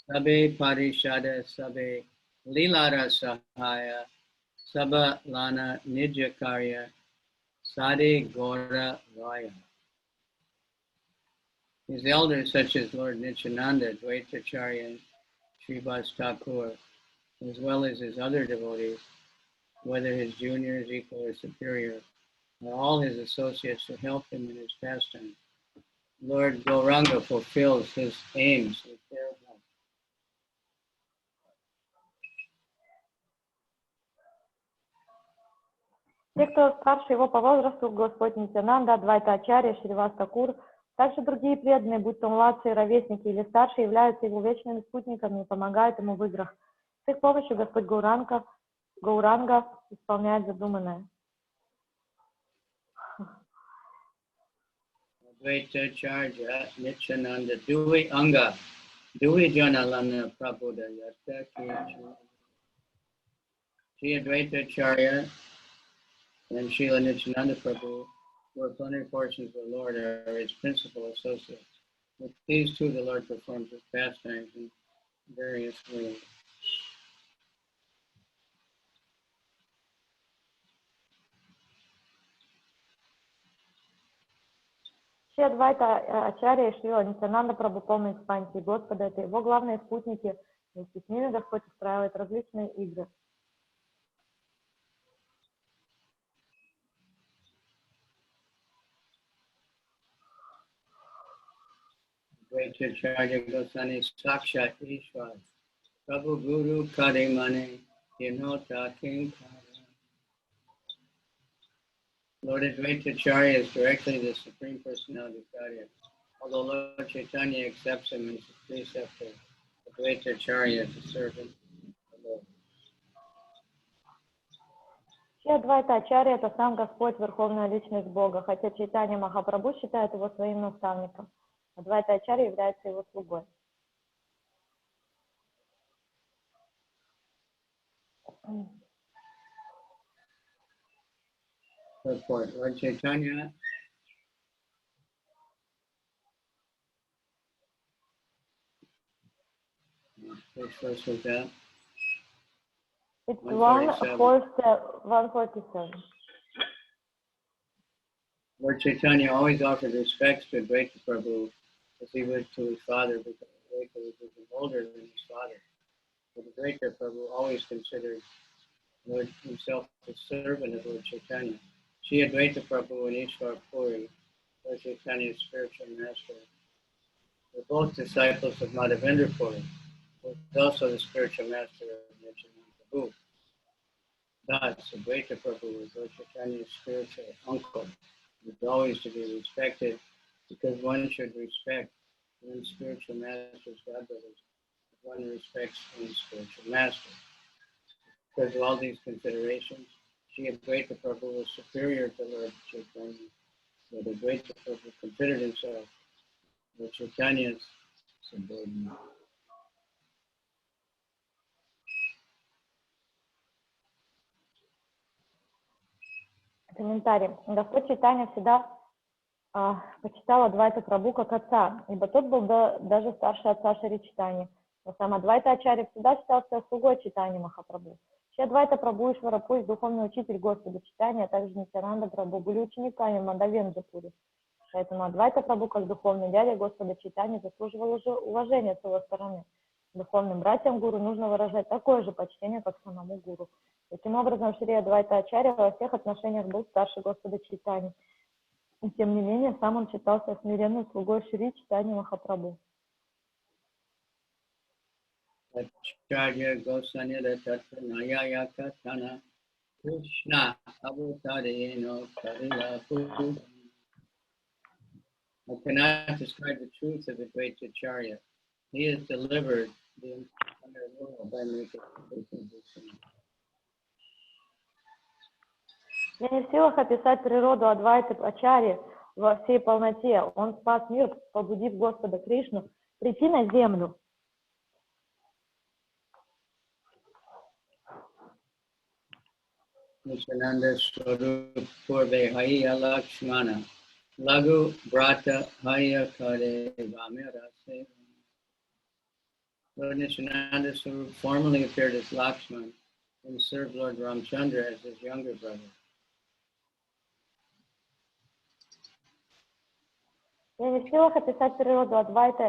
Sabe Parishada Sabe Lilara Sahaya, Saba Lana Nijakarya, Sadi Gora Raya. His elders such as Lord Nityānanda, Dvaitacharya, Srivas Thakur, as well as his other devotees, whether his juniors, equal, or superior, are all his associates to help him in his pastime. Lord Gauranga fulfills his aims with their help. Те, кто старше его по возрасту, Господь Нитьянанда, Двайтачарья, Шривас Такур, также другие преданные, будь то младшие, ровесники или старшие, являются его вечными спутниками и помогают ему в играх. С их помощью Господь Гауранга исполняет задуманное. Dvaitacharya Nityānanda Duvi Anga Duvi Janalana Prabhuda Yata Kichu. Sri Dvaitacharya and Srila Nityānanda Prabhu, who are plenary portions of the Lord, are his principal associates. With these two, the Lord performs his pastimes in various ways. Шри Адвайта Ачарья и Шрила Нитьянанда Прабху полной экспансии Господа, это его главные спутники, вместе с ними Господь устраивает различные игры. Dvaitacharya Gosani Sakshat Ishwar Prabhu Guru Kadimane Yinota Kinkara. Lord Advaitacharya is directly the Supreme Personality of Godhead. Although Lord Chaitanya accepts him as a preceptor, Advaitacharya is a servant of the Lord. Шри Адвайта Ачарья — это сам Господь, Верховная Личность Бога, хотя Чайтанья Махапрабху считает его своим наставником. Адвайта Ачарья является его слугой. Report. Lord Chaitanya which verse was that? It's 147. 147. Lord Chaitanya always offered respects to Advaita Prabhu as he would to his father, because Advaita was even older than his father. But Advaita Prabhu always considered Lord himself the servant of Lord Chaitanya. Shri Advaita Prabhu and Ishwar Puri, Lord Chaitanya's spiritual master, were both disciples of Madhavendra Puri, who was also the spiritual master of Nityānanda Prabhu. Thus, Advaita Prabhu was Lord Chaitanya's spiritual uncle. He was always to be respected because one should respect one's spiritual master's godbrothers as one respects one's spiritual master. Because of all these considerations, Shri Advaita Prabhu was superior to Lord Chaitanya, but Advaita Prabhu considered himself Lord Chaitanya's subordinate. Комментарий. Господь Чайтанья всегда почитал Адвайта Прабху как отца, ибо тот был даже старше отца Шри Чайтаньи. Но сам Адвайта Ачарья всегда считался слугой Чайтаньи Махапрабху. Шри Адвайта Прабху и Швара Пури, духовный учитель Господа Чайтаньи, а также Нитьянанда Прабху, были учениками Мадхавендра Пури. Поэтому Адвайта Прабху, как духовный дядя Господа Чайтаньи, заслуживал уже уважения с его стороны. Духовным братьям гуру нужно выражать такое же почтение, как самому гуру. Таким образом, Шри Адвайта Ачарья во всех отношениях был старше Господа Чайтаньи. И тем не менее, сам он считался смиренным слугой Шри Чайтаньи Махапрабху. Acharya Gosanida Tatranaya Katana Krishna Avatarino Karila. I cannot describe the truth of the great Acharya. He has delivered the entire world by making it. Я не в силах описать природу Адвайты Ачарьи во всей полноте. Он спас мир, побудив Господа Кришну прийти на землю. Nityānanda Swarup Purve Haya Lakshmana Lagu Brata Haya Kare Vamira Se. Lord Nityānanda Swarup formerly appeared as Lakshman and served Lord Ramchandra as his younger brother. Я не в силах описать природу Адвайты.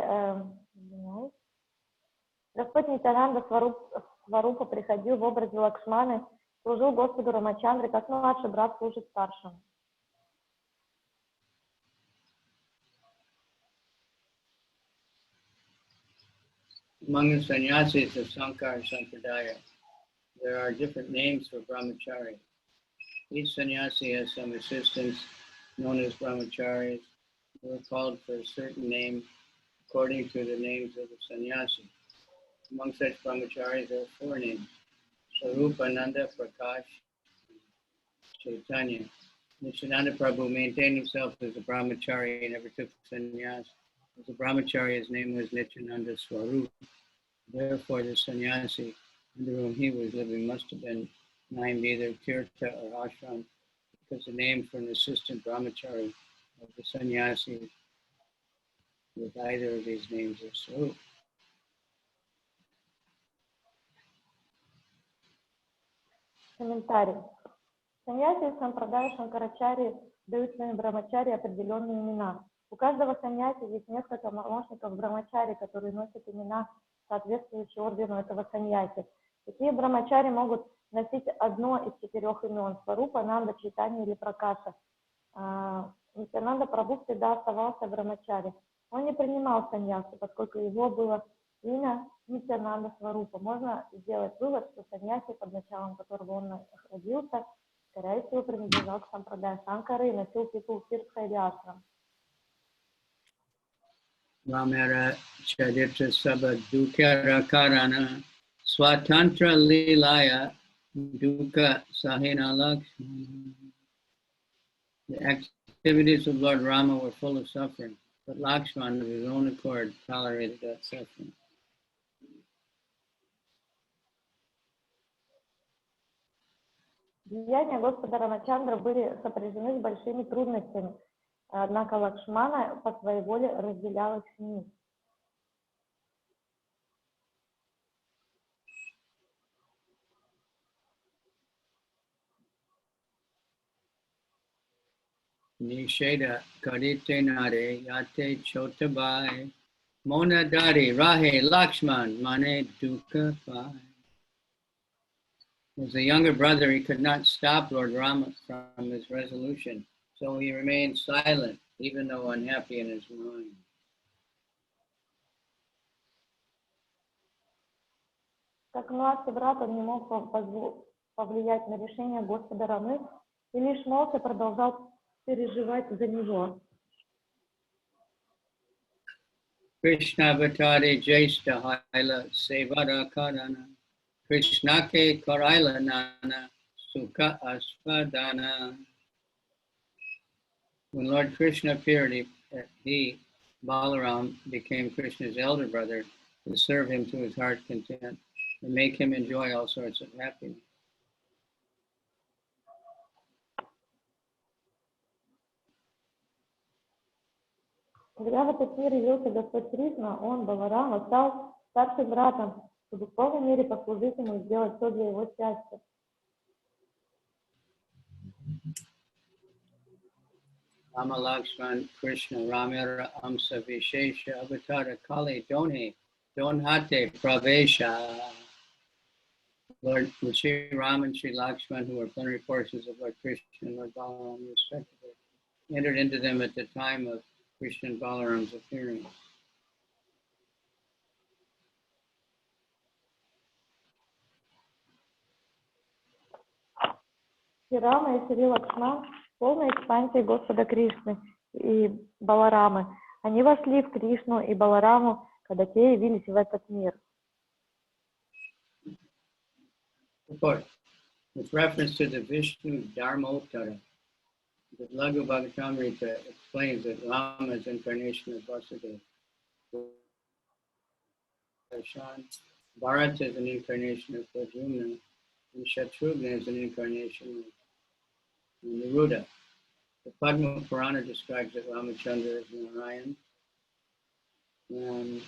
Господь Нитьянанда Сварупа приходил в образе Лакшманы, служил Господу Рамачандре, как младший брат служит старшему. Among the sannyasis of Sankara Sampradaya, there are different names for brahmachari. Each sannyasi has some assistants known as brahmacharis who are called for a certain name according to the names of the sannyasi. Among such brahmacharis there are four names: Sarupananda, Prakash, Chaitanya. Nityānanda Prabhu maintained himself as a brahmachari and never took sannyas. As a brahmachari, his name was Nityānanda Swarup. Therefore, the sannyasi under whom he was living must have been named either Tirtha or Ashram, because the name for an assistant brahmachari of the sannyasi with either of these names is Swarup. Комментарий. Саньяси и Сампрадай Шанкарачари дают своим брамачари определенные имена. У каждого саньяси есть несколько помощников брамачари, которые носят имена, соответствующие ордену этого саньяси. Такие брамачари могут носить одно из 4 имен: Сварупа, Нанда, Чайтанья или Пракаша. Нитьянанда Прабху всегда оставался брамачари. Он не принимал саньясу, поскольку его было имя Нитьянанда Сварупа. Можно сделать вывод, что саньяси, под началом которого он родился, скорее всего, принадлежал к Сампрадай Шанкары и носил титул Тиртха или Ашрам. Ramera Charitra Sabha Dukara Karana Swatantra Lilaya Duka Sahina Lakshmana. The activities of Lord Rama were full of suffering, but Lakshmana of his own accord tolerated that suffering. Деяния Господа Рамачандра были сопряжены с большими трудностями, однако Лакшмана по своей воле разделял их с ним. Nisheda Karite Nare Yate Chotabai Monadari Rahe Lakshman Mane Duka Pai. As a younger brother, he could not stop Lord Rama from his resolution, so he remained silent, even though unhappy in his mind. Как младший брат, он не мог повлиять на решение Господа Рамы и лишь молча продолжал переживать за него. Krishna Vatari Jeshta Haila Sevara Karana Krishna Ke Karaila Nana Sukha Aspadana. When Lord Krishna appeared, he, Balarāma, became Krishna's elder brother to serve him to his heart's content and make him enjoy all sorts of happiness. Когда в этот мир явился Господь Кришна, он, Баларама, стал старшим братом, чтобы в полной мере послужить ему и сделать все для его счастья. Rama Lakshman Krishna Ramara Amsa Vishesha Avatara Kali Donhate Pravesha. Lord Shri Ram and Shri Lakshman, who are plenary portions of Lord Krishna and Lord Balarāma respectively, entered into them at the time of Krishna and Balarāma's appearance. Шри Рама и Шри Лакшман в полной экспансии Господа Кришны и Баларамы. Они вошли в Кришну и Балараму, когда те явились в этот мир. With reference to the Vishnu Dharmottara, the Laghu Bhagavatamrita explains that Rama's incarnation of Vasudeva. Bharata is an incarnation of Pradyumna, and Shatrugna is an incarnation of Niruddha. The Padma Purana describes that Ramachandra is Narayan, and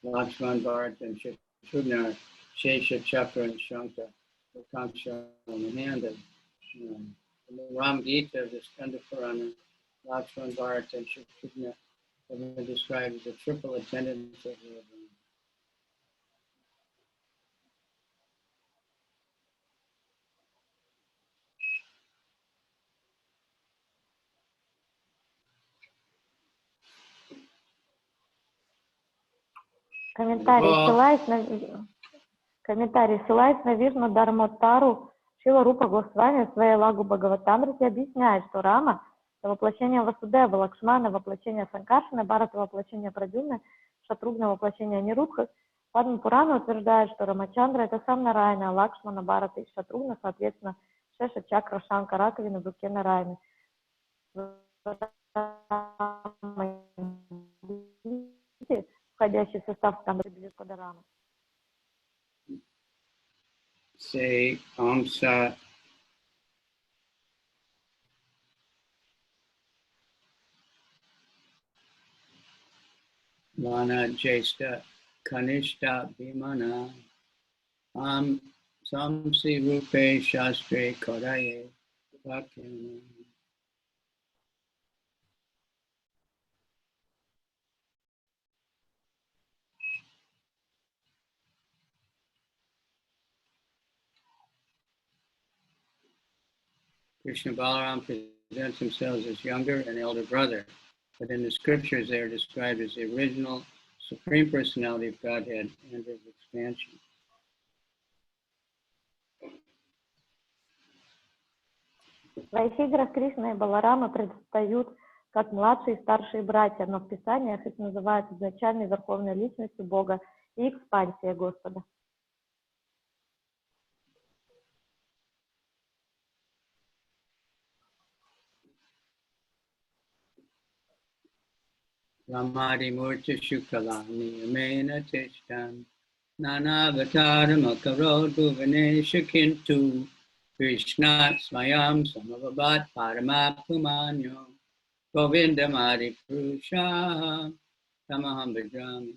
Lakshman, Bharata, and Shatrugna are Shesha, Chakra, and Shanka, the Kamsa, and the hand of in the Ram Gita of the Skanda Purana, Lakshman, Bharata, and Shatrugna have been described as the triple attendants of the Lord. Комментарий, ссылаясь на Вишну Дharmottaru, Шрила Рупа Госвами в своей Лагу Бхагаватамрите объясняет, что Рама — это воплощение Васудева, Лакшмана — воплощение Санкаршана, Бхарата — воплощение Прадюмны, Шатругна — воплощение Нирудхи. Падма Пурана утверждает, что Рамачандра — это сам Нараяна, Лакшмана, Бхарата и Шатругна, соответственно, Шеша, Чакра, Шанка, раковина в руке Нараяны. Входящий в состав Сканды Господа Рамы. Say Amsa Lana Jesta Kanishta Bhimana Samsi Rupe Shastre Kodaye Vakina. Krishna Balarāma presents themselves as younger and elder brother, but in the scriptures they are described as the original Supreme Personality of Godhead and his expansion. В Айхидрах Кришна и Баларама предстают как младшие и старшие братья, но в Писаниях их называют изначальной верховной личностью Бога и экспансией Господа. Ramadi Murti Shukalani Amena Tishtan Nanavataram Akarod Bhuvane Shakintu Krishna Swayam Samavabat Paramapumanyo Govindamadi Purusha Tamaham Bhadrami.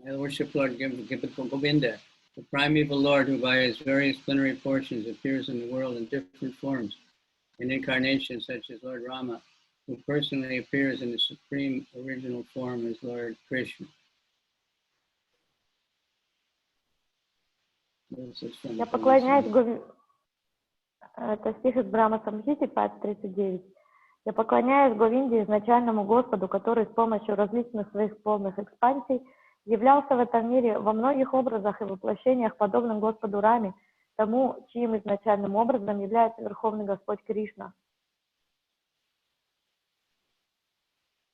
I worship Lord Govinda, the primeval Lord who by his various plenary portions appears in the world in different forms, in incarnations such as Lord Rama, who personally appears in the supreme original form as Lord Krishna. Я поклоняюсь Это стих из Брахма Самхити 5.39. Я поклоняюсь Говинде, изначальному Господу, который с помощью различных своих полных экспансий являлся в этом мире во многих образах и воплощениях, подобным Господу Раме, тому, чьим изначальным образом является Верховный Господь Кришна.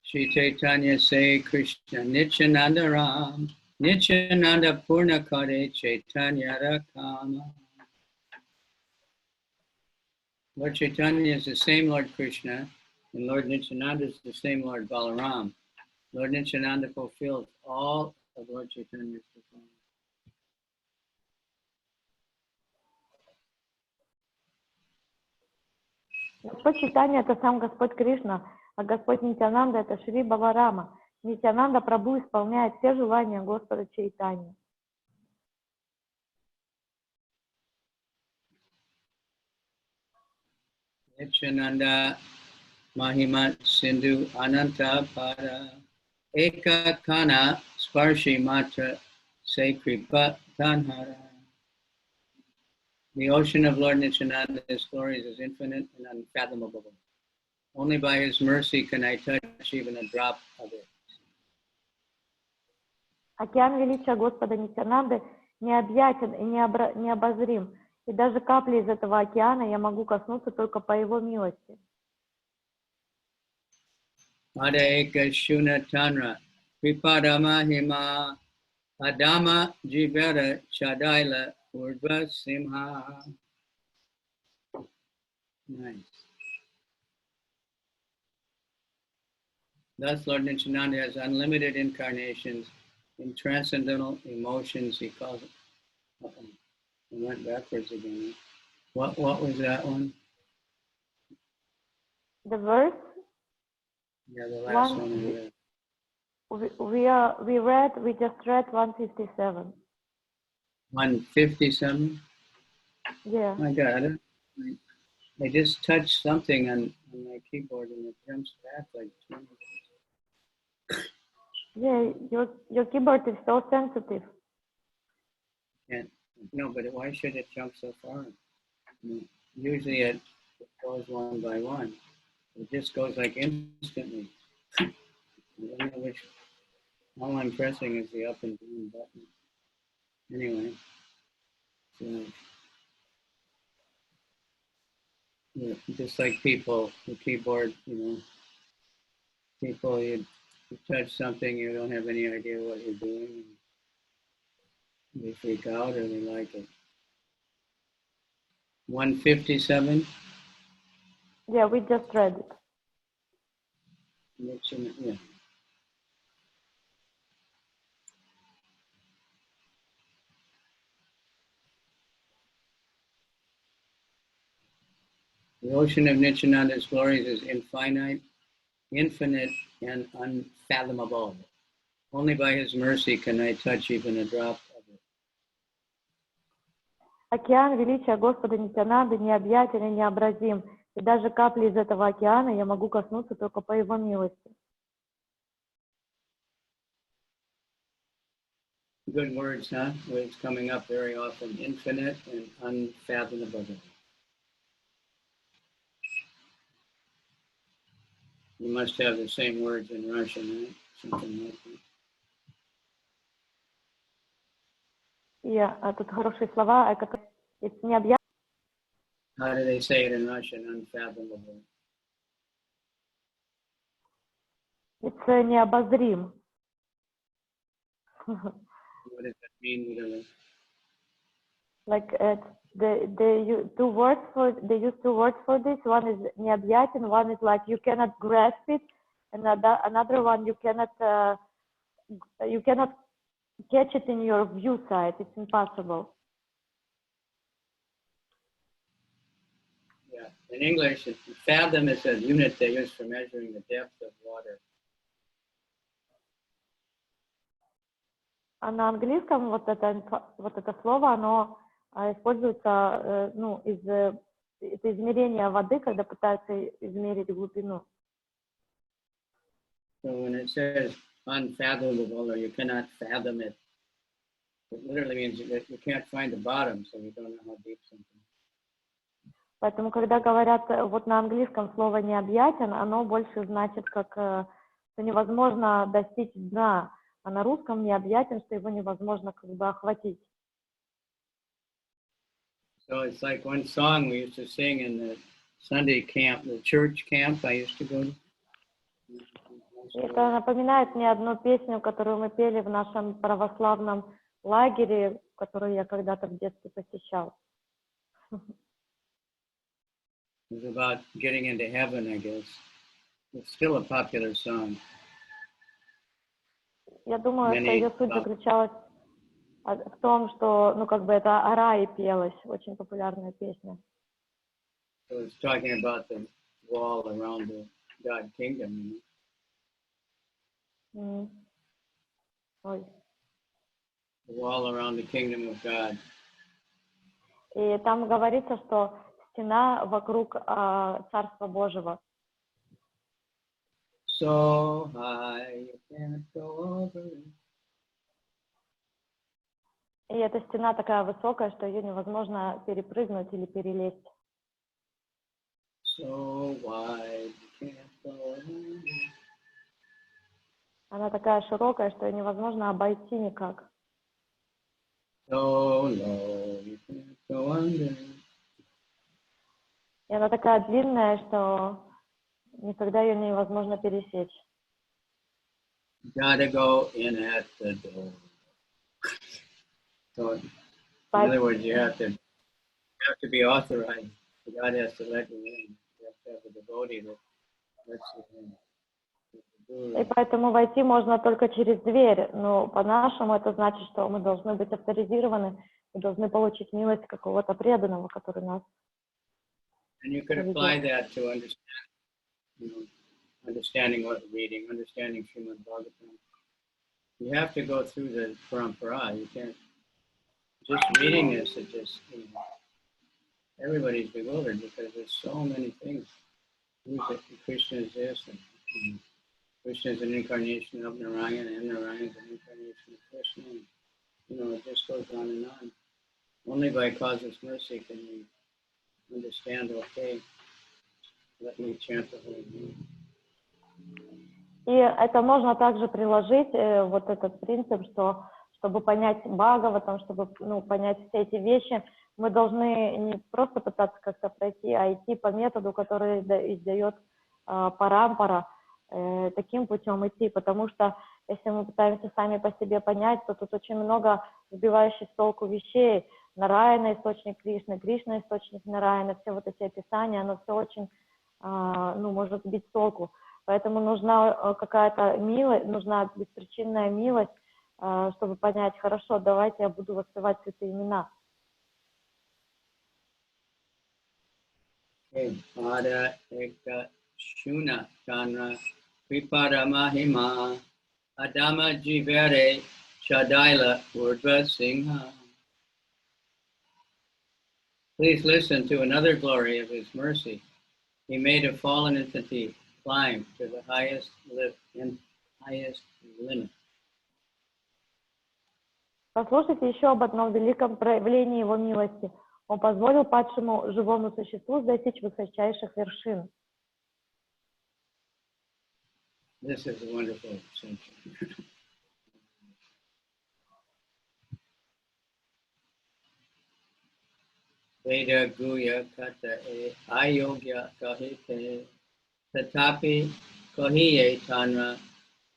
Shri Chaitanya say Krishna Nityānanda Ram Nityānanda Purnakare Chaitanya Rakama. Lord Chaitanya is the same Lord Krishna, and Lord Nityānanda is the same Lord Balarāma. Lord Nityānanda fulfills all of Lord Chaitanya's performance. Господь Чайтанья — это сам Господь Кришна, а Господь Нитьянанда — это Шри Баларама. Нитьянанда Прабху исполняет все желания Господа Чайтаньи. Nityānanda Mahima Sindhu Ananta Pada Eka Kana Sparshi Matra Sekripa Tanhara. The ocean of Lord Nityananda's glories is infinite and unfathomable. Only by his mercy can I touch even a drop of it. Океан величия Господа Нитьянанды необъятен и необозрим, и даже капли из этого океана я могу коснуться только по его милости. Ada Eka Shuna Tanra Kripadama Hima Adama Jivera Chadaila Urdva Simha. Nice. Thus, Lord Nityananda has unlimited incarnations in transcendental emotions. He calls it. I went backwards again. What was that one? The verse? Yeah, the last one. We just read 157. 157? Yeah. My God, I just touched something on my keyboard and it jumps back like 20. Yeah, your keyboard is so sensitive. No, but why should it jump so far? Usually it goes one by one. It just goes like instantly. I don't know which. All I'm pressing is the up and down button. Anyway, so yeah, just like people, the keyboard, people, you touch something, you don't have any idea what you're doing. They freak out or they like it. 157? Yeah, we just read it. Yeah. The ocean of Nityananda's glories is infinite, and unfathomable. Only by his mercy can I touch even a drop of it. Океан величия Господа Нитьянанды необъятен и необразим, и даже капли из этого океана я могу коснуться только по его милости. Good words, huh? It's coming up very often. Infinite and unfathomable. You must have the same words in Russian, right? Something like that. Yeah, тут хорошие слова, it's необъятен. How do they say it in Russian? Unfathomable. It's необозрим. What does that mean, literally? Like they use two words for this. One is необъятен, one is like you cannot grasp it, and another one you cannot catch it in your view side. It's impossible. Yeah, in English, fathom is a unit they use for measuring the depth of water. А на английском вот это слово, оно используется, это измерение воды, когда пытаются измерить глубину. So when it says unfathomable or you cannot fathom it, it literally means that you can't find the bottom, so you don't know how deep something is. Поэтому, когда говорят вот на английском слово необъятен, оно больше значит, как что невозможно достичь дна, а на русском необъятен, что его невозможно как бы охватить. So it's like one song we used to sing in the Sunday camp, the church camp I used to go to. Это напоминает мне одну песню, которую мы пели в нашем православном лагере, которую я когда-то в детстве посещал. It's about getting into heaven, I guess. It's still a popular song. Я думаю, что ее суть заключалась в том, что, это о рае пелась, очень популярная песня. So it's talking about wall around the God kingdom. Ой. The wall around the kingdom of God. И там говорится, что стена вокруг Царства Божьего. So high you can't go over it. И эта стена такая высокая, что ее невозможно перепрыгнуть или перелезть. So wide you can't go over it. Она такая широкая, что ее невозможно обойти никак. So low you can't go under it. И она такая длинная, что никогда ее невозможно пересечь. You gotta go in at the door. So, in other words, you have to be authorized. God has to let you in. You have to have a devotee that lets you in. И поэтому войти можно только через дверь. Но по-нашему это значит, что мы должны быть авторизированы, мы должны получить милость какого-то преданного, который нас And you could apply that to understanding what we're reading, understanding Srimad Bhagavatam. You have to go through the parampara. You can't just reading this. It just everybody's bewildered because there's so many things. Krishna is this, and Krishna is an incarnation of Narayana, and Narayana is an incarnation of Krishna. And, it just goes on and on. Only by causeless mercy can we understand, okay, let me chant the holy name. И это можно также приложить, вот этот принцип, что чтобы понять Бхагаватам, чтобы понять все эти вещи, мы должны не просто пытаться как-то пройти, а идти по методу, который издает парампара, таким путем идти, потому что если мы пытаемся сами по себе понять, то тут очень много сбивающих с толку вещей. Нараяна — источник Кришны, Кришна — источник Нараяна, все вот эти описания, оно все очень, может сбить с толку. Поэтому нужна какая-то милость, нужна беспричинная милость, чтобы понять, хорошо, давайте я буду воспевать святые имена. Pada eka shuna kanra vipada mahima adama jivere chadaila urdva singha. Please listen to another glory of his mercy. He made a fallen entity climb to the highest limit. Послушайте еще об одном великом проявлении его милости. Он позволил падшему живому существу достичь высочайших вершин. This is a wonderful sentence. Veda guya kata e ayogya kahite tatapi kahiye tanra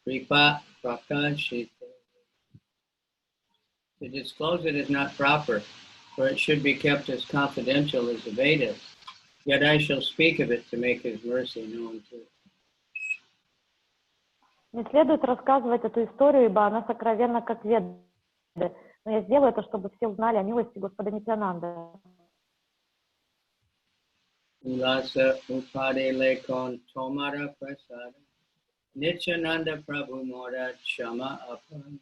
kripa prakashite. To disclose it is not proper, for it should be kept as confidential as the Vedas. Yet I shall speak of it to make his mercy known to. Не следует рассказывать эту историю, ибо она сокровенна, как Веды. Но я сделаю это, чтобы все узнали о милости Господа Нитьянанды. Ulasa upade lekon tomara prasada Nityānanda Prabhu Mora Chama Apana.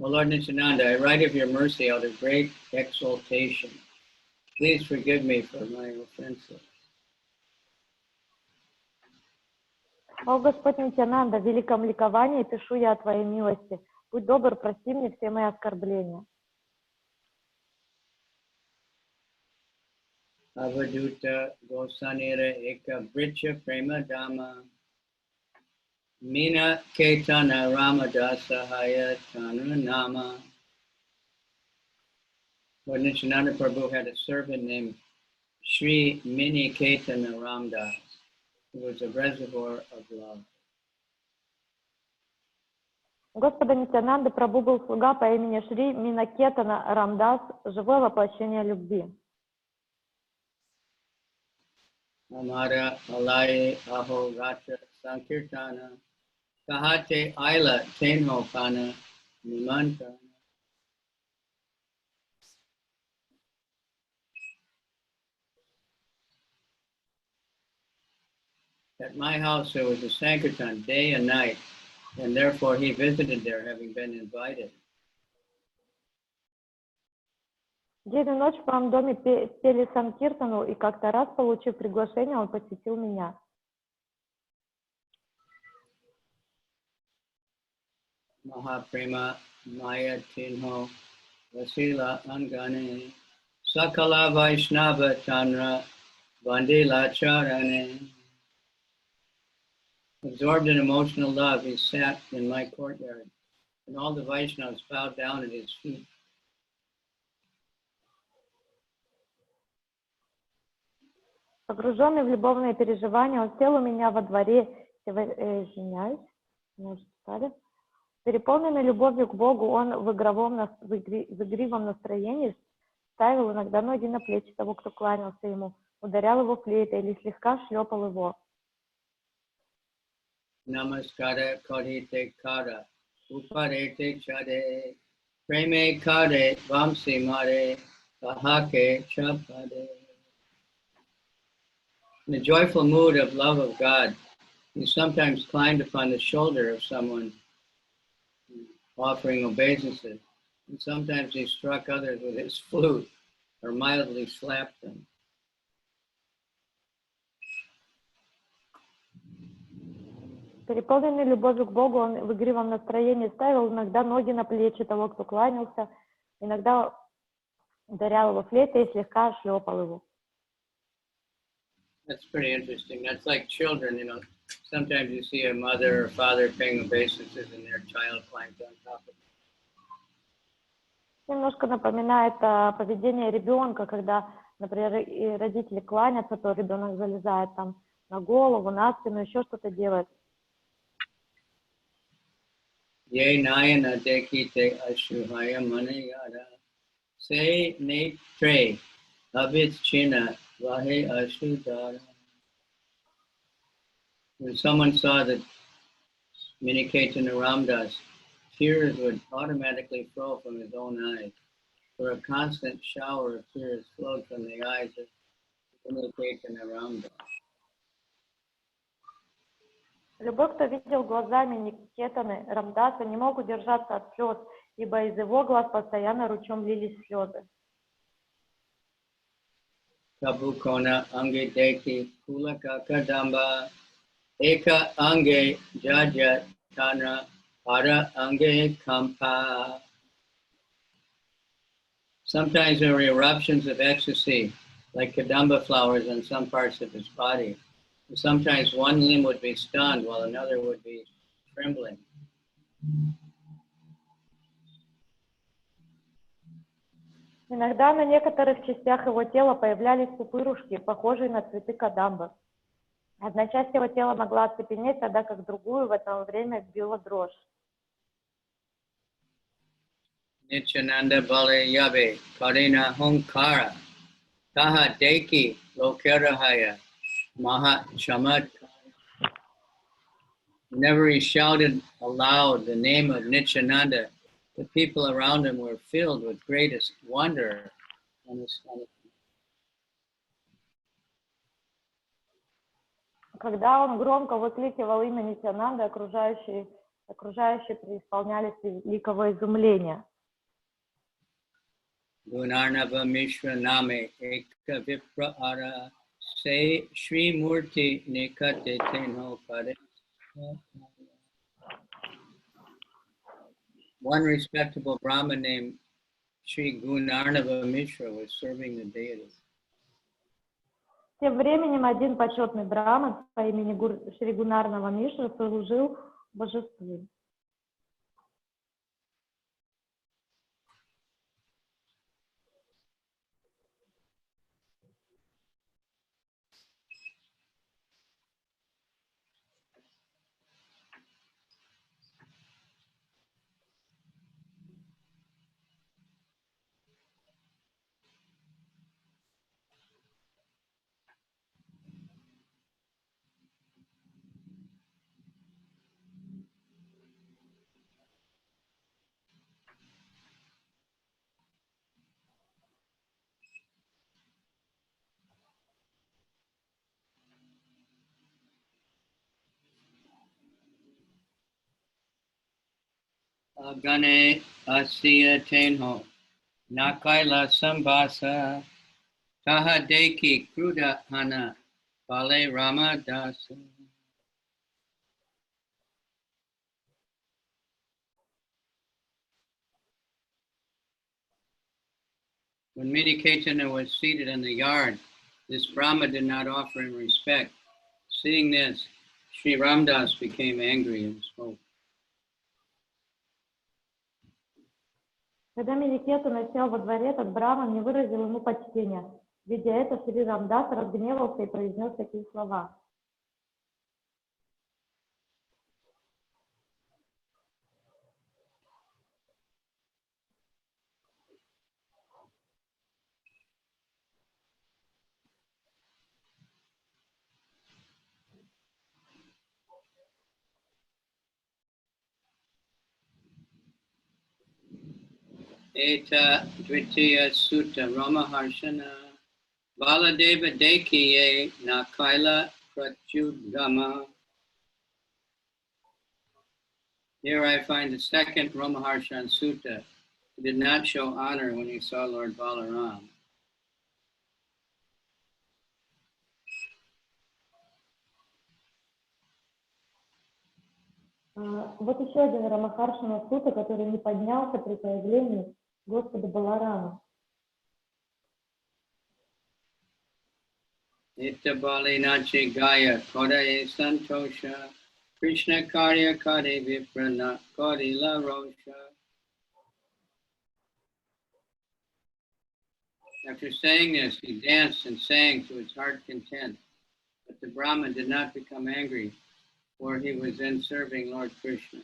O Lord Nityānanda, I write of your mercy out of great exaltation. Please forgive me for my offenses. О Господь Нитьянанда, в великом ликовании пишу я о Твоей милости. Будь добр, прости мне все мои оскорбления. Avaduta Gosanira Eka Bricha Prema Dhamma Mina Ketana Ramadasa Haya Tanu Nama. Lord Nityānanda Prabhu had a servant named Sri Mini Ketana Ramdas, who was a reservoir of love. У Господа Нитьянанды Прабhu был слуга по имени Шри Минакетана Рамдас, живое воплощение любви. Amara Alai Aho Ratra Sankirtana Kahate Aila Tenho Kana Nimantana. At my house there was a sankirtan day and night, and therefore he visited there, having been invited. День и ночь в моем доме пели санкиртану, и как-то раз, получив приглашение, он посетил меня. Mahaprema Maya Tinho Vasila Angane Sakala Vaishnava Tanra Vandila Charane. Absorbed in emotional love, he sat in my courtyard, and all the Vaishnavas bowed down at his feet. Погруженный в любовные переживания, он сел у меня во дворе, извиняюсь, может, читали? Переполненный любовью к Богу, он в игривом настроении ставил иногда ноги на плечи того, кто кланялся ему, ударял его флейтой или слегка шлепал его. Namaskara Karite Kara Uparete Chade Preme Kare Vamsi Mare Kahake Chapade. In the joyful mood of love of God, he sometimes climbed upon the shoulder of someone offering obeisances, and sometimes he struck others with his flute or mildly slapped them. Переполненный любовью к Богу, он в игривом настроении ставил иногда ноги на плечи того, кто кланялся, иногда ударял его флейтой и слегка шлепал его. That's pretty interesting. That's like children, you know. Sometimes you see a mother or father paying obeisances and their child climbs on top of them. Немножко напоминает поведение ребенка, когда, например, и родители кланятся, то ребенок залезает там на голову, на спину, еще что-то делает. Ye nayana dekite ashuhaya manayara se ne tre abit china vahe ashudara. When someone saw that Miniketana Ramdas, tears would automatically flow from his own eyes, for a constant shower of tears flowed from the eyes of Miniketana Ramdas. Любой, кто видел глазами Никетаны Рамдаса, не мог удержаться от слез, ибо из его глаз постоянно ручьем лились слезы. Kabukona ange deki kulaka kadamba eka ange jaja tanra para ange kampa. Sometimes there were eruptions of ecstasy, like kadamba flowers on some parts of his body. Sometimes one limb would be stunned while another would be trembling. Иногда на некоторых частях его тела появлялись пупырушки, похожие на цветы кадамбы. Одна часть его тела могла оцепенеть, тогда как другую в это время била дрожь. Nityānanda-Balarayabe Karina Honkara Taha Deki Lokerahaya Maha Chamat. Whenever he shouted aloud the name of Nityānanda, the people around him were filled with greatest wonder and astonishment. Когда он громко выкрикивал имя Нитьянанды, окружающие преисполнялись великого изумления. Gunarnava Mishra Name Eka Vipra Ara Se Shri Murti Nikate Tenho Pare. One respectable Brahmin named Sri Gunarnava Mishra was serving the deity. Тем временем один почетный браман по имени Шри Гунарнава Мишра служил божеству. agane asya tenho nakaila sambasa taha deki kruda hana Balarāma dasa. When Chaitanya was seated in the yard, this Brahma did not offer him respect. Seeing this, Sri Ramdas became angry and spoke. Когда Медикетана сел во дворе, этот браман не выразил ему почтения. Видя это, Шри Рамдас разгневался и произнес такие слова. Eta Dvitiya Sutta Ramaharshana Baladeva Dekiye Nakaila Pratyudgama. Here I find the second Ramaharshan Sutta, who did not show honor when he saw Lord Balarāma. Вот еще один Рамахаршана Сута, который не поднялся при появлении Господа Баларама. Ita Bali Nachi Gaya Kodaye Santosha Krishna Karya Kade Viprana Adi-lila Rosha. After saying this, he danced and sang to his heart's content, but the Brahman did not become angry, for he was then serving Lord Krishna.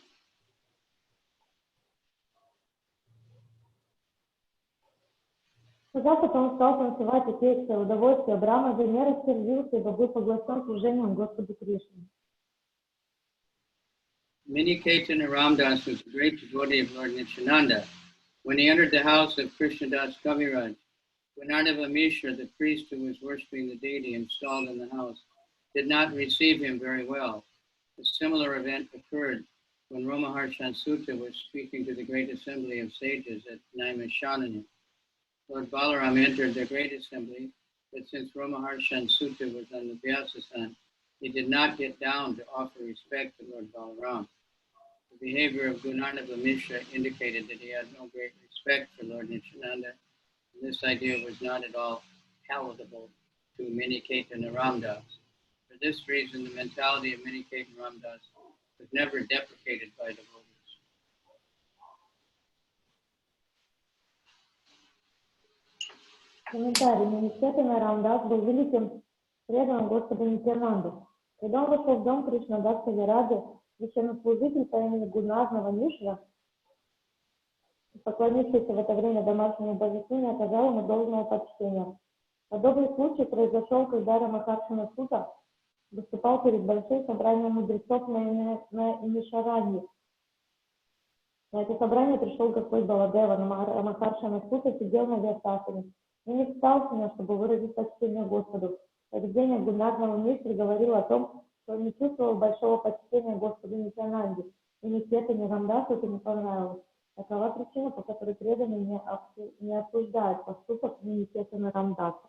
Сказав это, он стал танцевать и петь свое удовольствие. Брахма же не рассердился, ибо был поглощен служением Господу Кришне. Chaitanya Ramdas was a great devotee of Lord Nityānanda. When he entered the house of Krishnadas Kaviraj, Gunarnava Mishra, the priest who was worshipping the deity installed in the house, did not receive him very well. A similar event occurred when Ramaharshan Sutta was speaking to the great assembly of sages at Naimishanani. Lord Balarāma entered the great assembly, but since Ramaharshan Sutta was on the Vyasasan, he did not get down to offer respect to Lord Balarāma. The behavior of Gunarnava Mishra indicated that he had no great respect for Lord Nityānanda, and this idea was not at all palatable to Chaitanya Ramdas. For this reason, the mentality of Chaitanya Ramdas was never deprecated by devotees. Комментарий. Медикетана Рамдас был великим преданным Господу Нитьянанду. Когда он вошел в дом Кришнадас Кавираджи, священнослужитель по имени Гунарнава Мишра, поклонившийся в это время домашнему божеству, не оказал ему должного почтения. Подобный случай произошел, когда Рамахаршана Сута выступал перед большим собранием мудрецов на Нишаранье. На это собрание пришел Господь Баладева, но Рамахаршана Сута сидел на Вьясасане и не встал с ним, чтобы выразить почтение Господу. Поведение Гунарнава Мишры говорило о том, что он не чувствовал большого почтения Господу Нитьянанде, и Никетане Рамдасу это не понравилось. Такова причина, по которой преданные не осуждают поступок Никетана Рамдаса.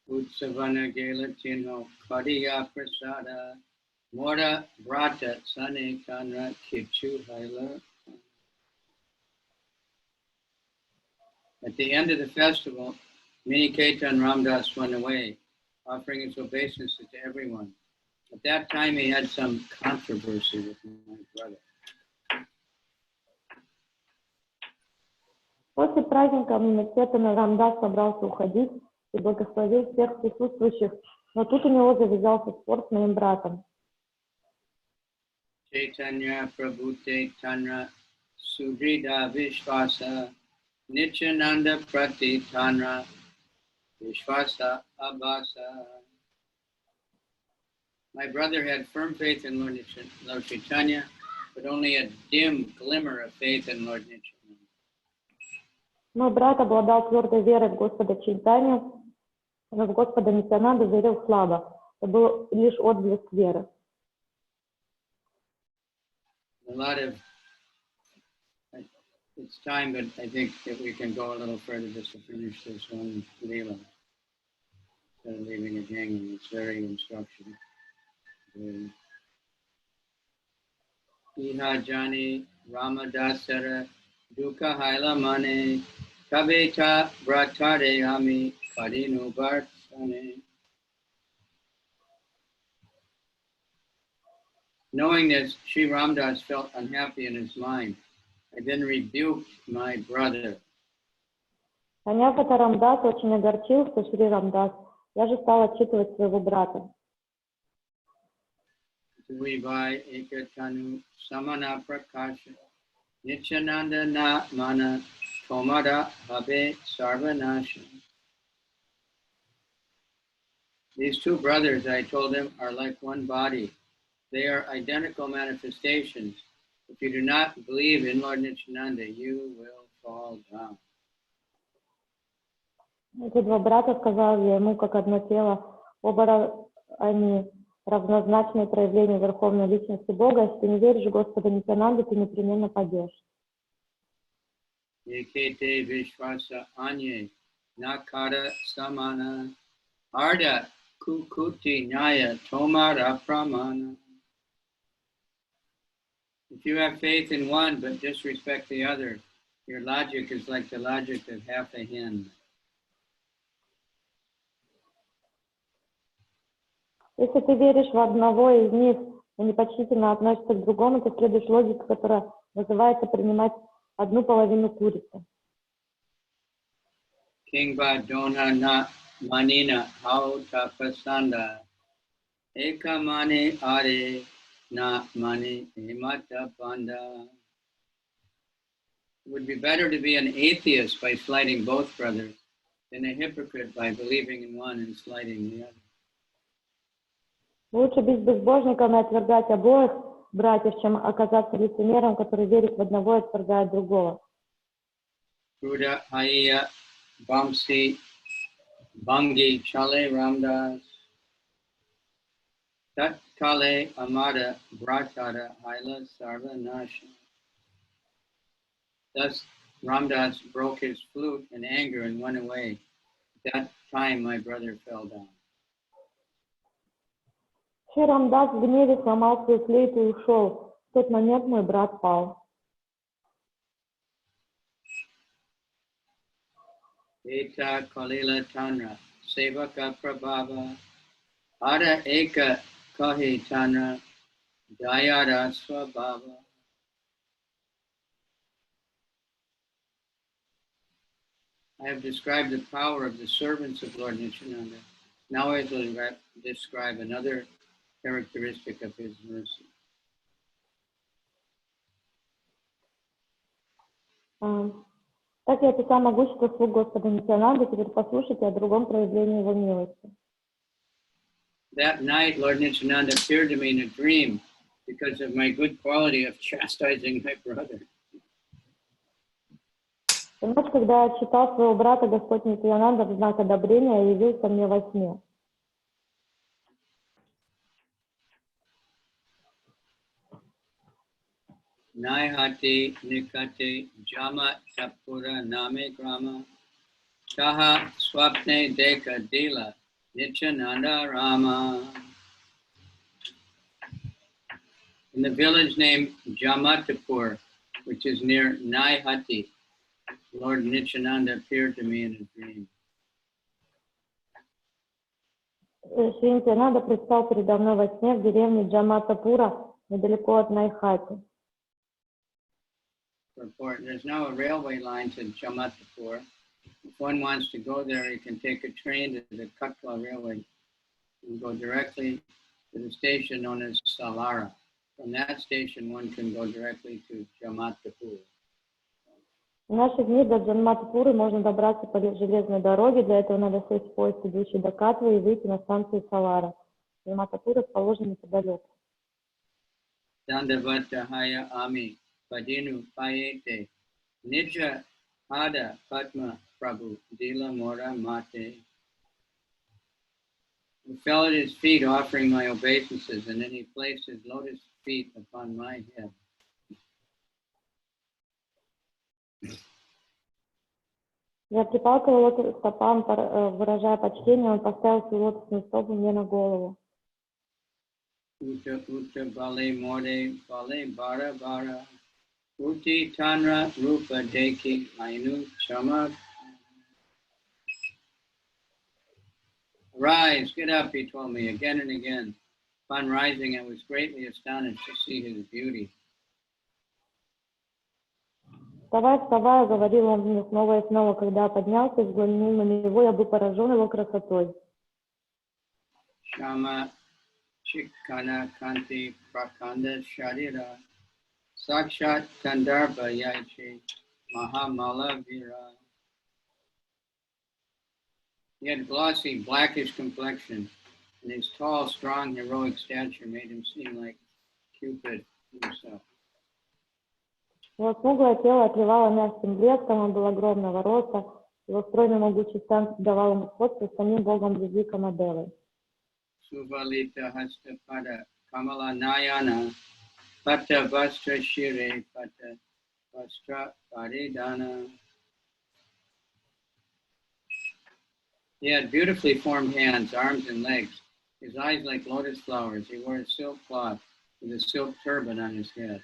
Utsavana Gelatino Kadiya Prasada Mora Brata Sane Kanra Kichu Haila. At the end of the festival, Chaitanya Ramdas went away, offering his obeisances to everyone. At that time, he had some controversy with my brother. После праздника Никетана Рамдас собрался уходить и благословил всех присутствующих, но тут у него завязался спор с моим братом. Chaitanya Prabhute Tanra Sudrida Vishvasa Nityānanda Prati Tanra Vishvasa Abhasa. My brother had firm faith in Lord Chaitanya, but only a dim glimmer of faith in Lord Nityānanda. Мой брат обладал твердой верой в Господа Чайтанью, но в Господа Нитьянанду верил слабо. Это был лишь отблеск веры. a lot of, it's time, but I think that we can go a little further just to finish this one lila. Instead of leaving it hanging, it's very instructional. Iha Jani Ramadasara Duka Haila Mane Kabeta Bratare Ami Kadinu Bartsane. Knowing this, Sri Ramdas felt unhappy in his mind. I then rebuked my brother. Поняв это, Рамдас очень огорчился, Шри Рамдас. Я же стал отчитывать своего брата. Vivai Ekatanu Samana Prakasha Nityānanda Na Mana Tomada Habe Sarvanasha. These two brothers, I told him, are like one body. They are identical manifestations. If you do not believe in Lord Nityānanda, you will fall down. Эти два брата, сказал я ему, как одно тело, оба они равнозначные проявления Верховной Личности Бога. Если ты не веришь в Господа Нитьянанду, ты непременно падешь. Ekete Vishvasa Anye Nakara Samana Arda Kukuti Nyaya Tomara Pramana. If you have faith in one but disrespect the other, your logic is like the logic of half a hen. Если ты веришь в одного из них и непочтительно относишься к другому, ты следуешь логике, которая называется принимать одну половину курицы. Kingba Dona Na Manina Hauta Pasanda Eka Mani Are Na Mani Himata Panda. It would be better to be an atheist by slighting both brothers than a hypocrite by believing in one and slighting the other. Лучше быть безбожником и отвергать обоих братьев, чем оказаться лицемером, который верит в одного и отвергает другого. Buddha Aya Bamsi Bangi Chale Ramdas Tat Kale Amada Bratara Haila Sarva Nasha. Thus Ramdas broke his flute in anger and went away. At that time my brother fell down. Шри Рамдас в гневе сломал свою флейту и ушел. В тот момент мой брат пал. Eta Kalila Tanra Sevaka Prabhava Ada Eka Kahi Tanra Dayara Swabhava. I have described the power of the servants of Lord Nityānanda. Now I will describe another characteristic of his mercy. Так я описал могущество слуг Господа Нитьянанды, теперь послушайте о другом проявлении его милости. That night, Lord Nityānanda appeared to me in a dream because of my good quality of chastising my brother. В ночь, когда я читал своего брата, Господь Нитьянанда в знак одобрения явился мне во сне. Naihati Nikate Jama Tapura Name Grama Taha Swapne Deka Dila Nityānanda Rama. In the village named Jamatapur, which is near Naihati, Lord Nityānanda appeared to me in a dream. Шри Нитьянанда предстал передо мной во сне в деревне Джаматапура, недалеко от Найхати. There's now a railway line to Jamatapur. If one wants to go there, he can take a train to the Katwa railway and go directly to the station known as Salara. From that station, one can go directly to Jamatapur. В наши дни до Джаматапуры можно добраться по железной дороге. Для этого надо сесть в поезд, идущий до Катвы, и выйти на станцию Салара. Джаматапур расположен неподалеку. Dandavata Ami Padinu Payete Nija Ada Padma Prabhu Dila Mora Mate. I fell at his feet offering my obeisances, and then he placed his lotus feet upon my head. Я припал к его стопам, выражая почтение, он поставил свою лотосную стопу мне на голову. Uta uta bale more bale bara bara. Uti tanra rupa deki ainu chama. Rise, get up, he told me again and again. Upon rising, I was greatly astonished to see his beauty. Вставай, вставай, говорил он мне снова и снова, когда поднялся и взглянул на него, я был поражен его красотой. Shama Chikana Kanti Prakanda Sharira Sakshat Kandarba Yaichi Mahamala Vira. He had glossy, blackish complexion, and his tall, strong, heroic stature made him seem like Cupid himself. Его смуглое тело отливало мягким блеском, он был огромного роста, его стройный могучий стан давал ему сходство с самим богом любви Камаделой. Suvalita Hastapada Kamala Nayana Pata Vastra Shire Pata Vastra Paridana. He had beautifully formed hands, arms, and legs. His eyes like lotus flowers. He wore a silk cloth with a silk turban on his head.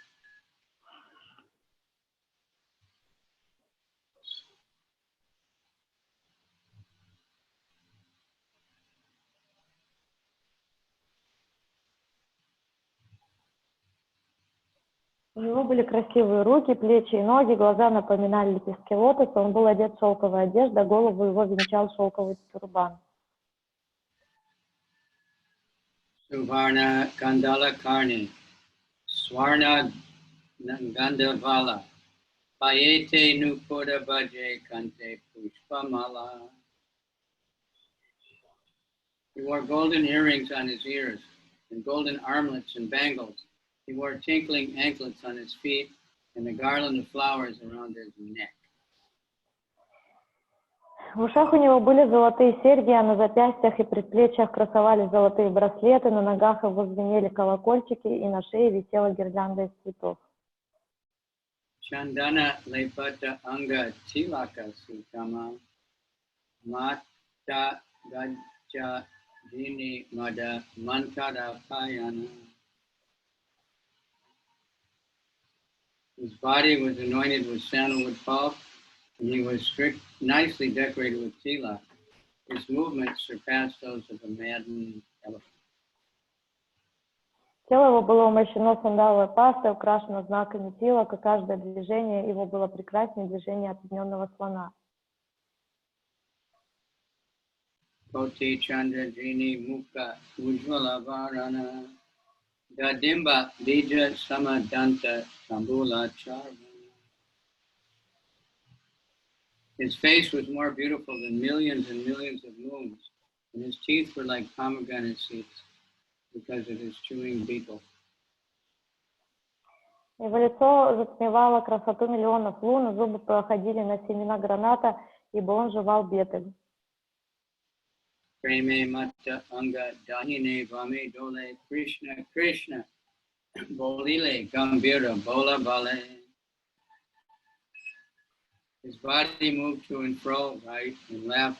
У него были красивые руки, плечи и ноги, глаза напоминали лепестки лотоса, он был одет в шелковую одежду, голову его венчал шелковый турбан. Suvarna Gandala Karni Swarna Gandavala Payete Nupoda Baje Kante Pushpamala. He wore golden earrings on his ears and golden armlets and bangles. He wore tinkling anklets on his feet and a garland of flowers around his neck. В ушах у него были золотые серьги, а на запястьях и предплечьях красовались золотые браслеты, на ногах его звенели колокольчики, и на шее висела гирлянда из цветов. Chandana Lepata Anga Tilaka Sutama Mata Gaja Dini Mada Mantara Payana. His body was anointed with sandalwood pulp, and he was nicely decorated with tilak. His movements surpassed those of a maddened elephant. Тело его было умощено сандаловой пастой, украшено знаками тилак, и каждое движение его было прекраснее движения опьяненного слона. Koti Chandra Jini Mukha Ujvala Varana Gadimba Bija Samadanta Kambula Charva. His face was more beautiful than millions and millions of moons, and his teeth were like pomegranate seeds because of his chewing beetle. Его лицо затмевало красоту миллионов лун, зубы походили на семена граната, ибо он жевал бетель. Preme Mata Anga Dahine Vame Dole Krishna Krishna Bolile Gambira Bola Bale. His body moved to and fro, right, and left.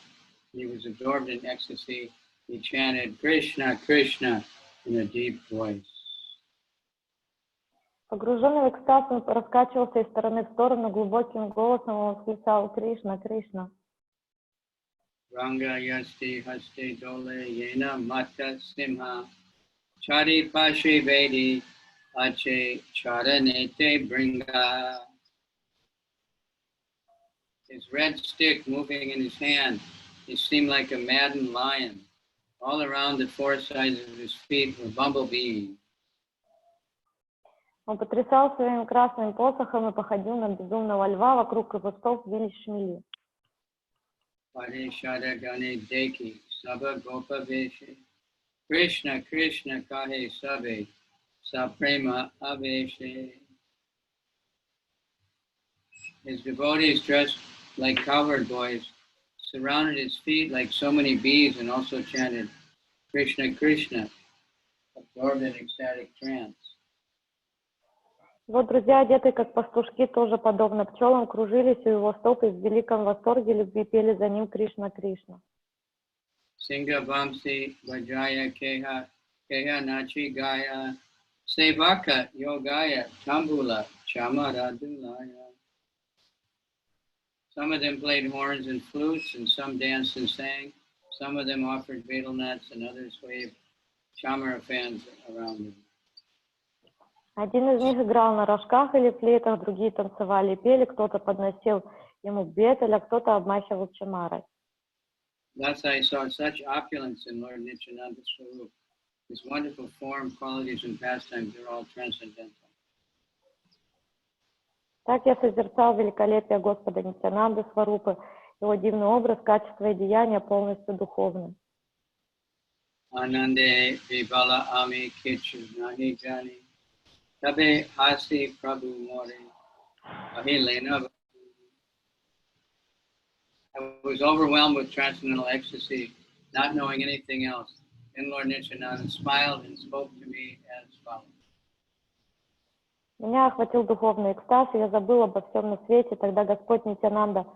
He was absorbed in ecstasy. He chanted Krishna Krishna in a deep voice. Погруженный в экстаз, он раскачивался из стороны в сторону, глубоким голосом он восклицал «Кришна, Кришна». Ranga Yasti Haste Dole Yena Mata Simha Chari Pashe Vedi Ache Charanete Bringa. His red stick moving in his hand, he seemed like a maddened lion. All around the four sides of his feet were bumblebees. Он потрясал своим красным посохом и походил на безумного льва, вокруг его стоп вились шмели. Krishna Krishna Kahe Sabe Saprema Aveshe. His devotees dressed like cowherd boys surrounded his feet like so many bees and also chanted Krishna Krishna, absorbed in ecstatic trance. Вот друзья, одетые как пастушки, тоже подобно пчелам, кружились у его стоп и в великом восторге любви пели за ним Кришна, Кришна. Singha Vamsi Vajaya Keha Keha Nachi Gaya Sevaka Yogaya Tambula Chamaradulaya. Some of them played horns and flutes, and some danced and sang. Some of them offered betel nuts, and others waved chamara fans around them. Один из них играл на рожках или флейтах, другие танцевали и пели, кто-то подносил ему бетель, а кто-то обмахивал чамарой. Thus I saw such opulence in Lord Nityananda's Swarup. His wonderful form, qualities, and pastimes are all transcendental. Так я созерцал великолепие Господа Нитьянанды Сварупы, его дивный образ, качества и деяния полностью духовны. Anande vibala ami kichu nahi jani tabe hasi prabhu more ahilena. I was overwhelmed with transcendental ecstasy, not knowing anything else. Then Lord Nityananda smiled and spoke to me as follows. Меня охватил духовный экстаз, и я забыл обо всем на свете. Тогда Господь Нитьянанда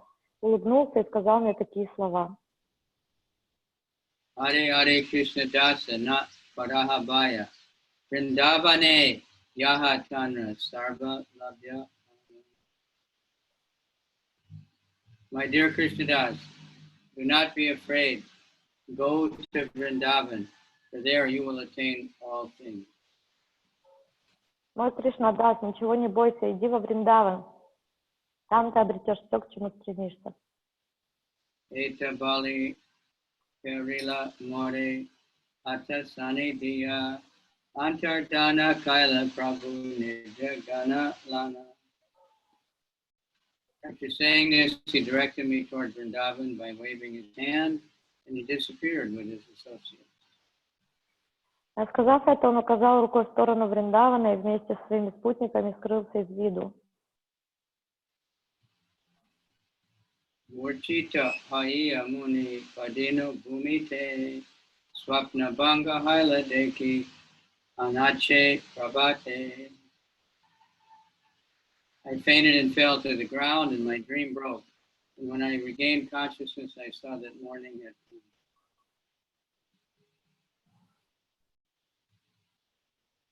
улыбнулся и сказал мне такие слова. Hare Hare Krishna Dasa na Parahabaya Vrindavane Yaha Tanra Sarva Labhya. My dear Krishnadas, do not be afraid. Go to Vrindavan, for there you will attain all things. Мой Кришнадас, ничего не бойся, иди во Вриндаван. Там ты обретешь все, к чему стремишься. Eta Bali Kerila More Ata Sani Diya Antardana Kaila Prabhu Nijagana Lana. After saying this, he directed me toward Vrindavan by waving his hand, and he disappeared with his associates. Сказав это, он указал рукой в сторону Вриндавана и вместе с своими спутниками скрылся из виду. Murchita Haiya Muni Padino Bhumite Swapna Banga Haila Deki Anache Prabhate. I fainted and fell to the ground, and my dream broke. And when I regained consciousness, I saw that morning had come.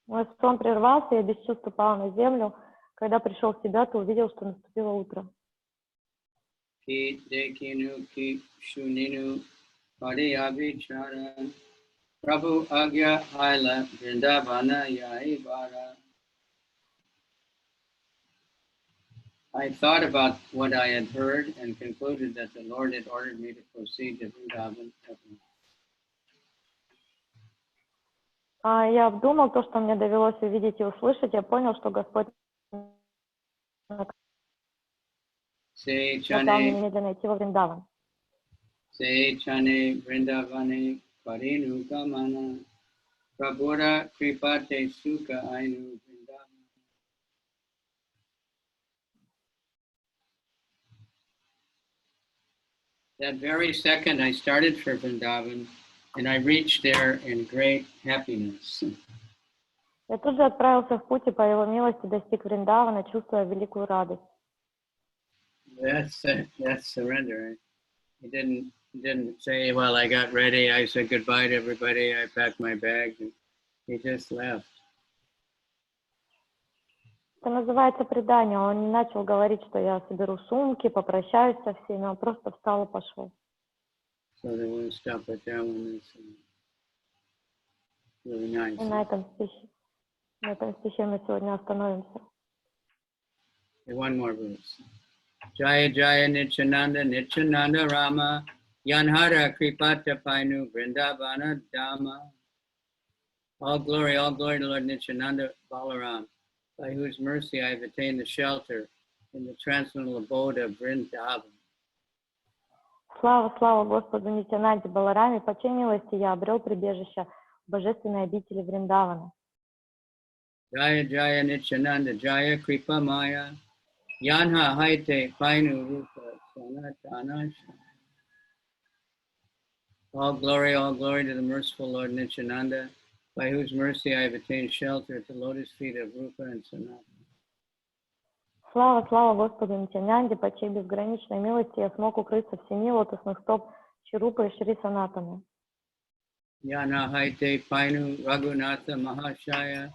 Мой сон прервался, я без чувств упал на землю. Когда пришел в себя, то увидел, что наступило утро. Ki dekinu ki shuninu pariyavichara Prabhu Agya Haila Vrindavana Yaibara. I thought about what I had heard and concluded that the Lord had ordered me to proceed to Vrindavan. Я обдумал то, что мне довелось увидеть и услышать. Я понял, что Господь наказал мне немедленно идти во Вриндаван. Se chane Vrindavane Parinu Kamana Prabhura Kripate Sukha Ainu Vrindavan. That very second I started for Vrindavan, and I reached there in great happiness. Я тут же отправился в путь и по его милости достиг Вриндавана, чувствуя великую радость. That's surrender. He didn't say, well, I got ready, I said goodbye to everybody, I packed my bags, and he just left. Это называется предание. Он не начал говорить, что я соберу сумки, попрощаюсь со всеми, он просто встал и пошел. So they won't stop at that one. It's really nice. И на этом стихе мы сегодня остановимся. One more verse. Jaya Jaya Nityānanda Nityānanda Rama Yanhara Kripata Painu Vrindavana Dhamma. All glory to Lord Nityānanda-Balaramı, by whose mercy I have attained the shelter in the transcendental abode of Vrindavan. Слава Господу Нитьянанде-Балараме, по чьей милости я обрел прибежище в божественной обители Вриндавана. Jaya Jaya Nityānanda Jaya Kripa Maya Yanha Haite Painu Rupa Sanatana. All glory to the merciful Lord Nityānanda, by whose mercy I have attained shelter at the lotus feet of Rupa and Sanatana. Слава, слава Господу Нитьянанде, по чьей безграничной милости я смог укрыться в семи лотосных стоп Шрупы и Шри Санатаны. Yana Haite Painu Raghunatha Mahashaya.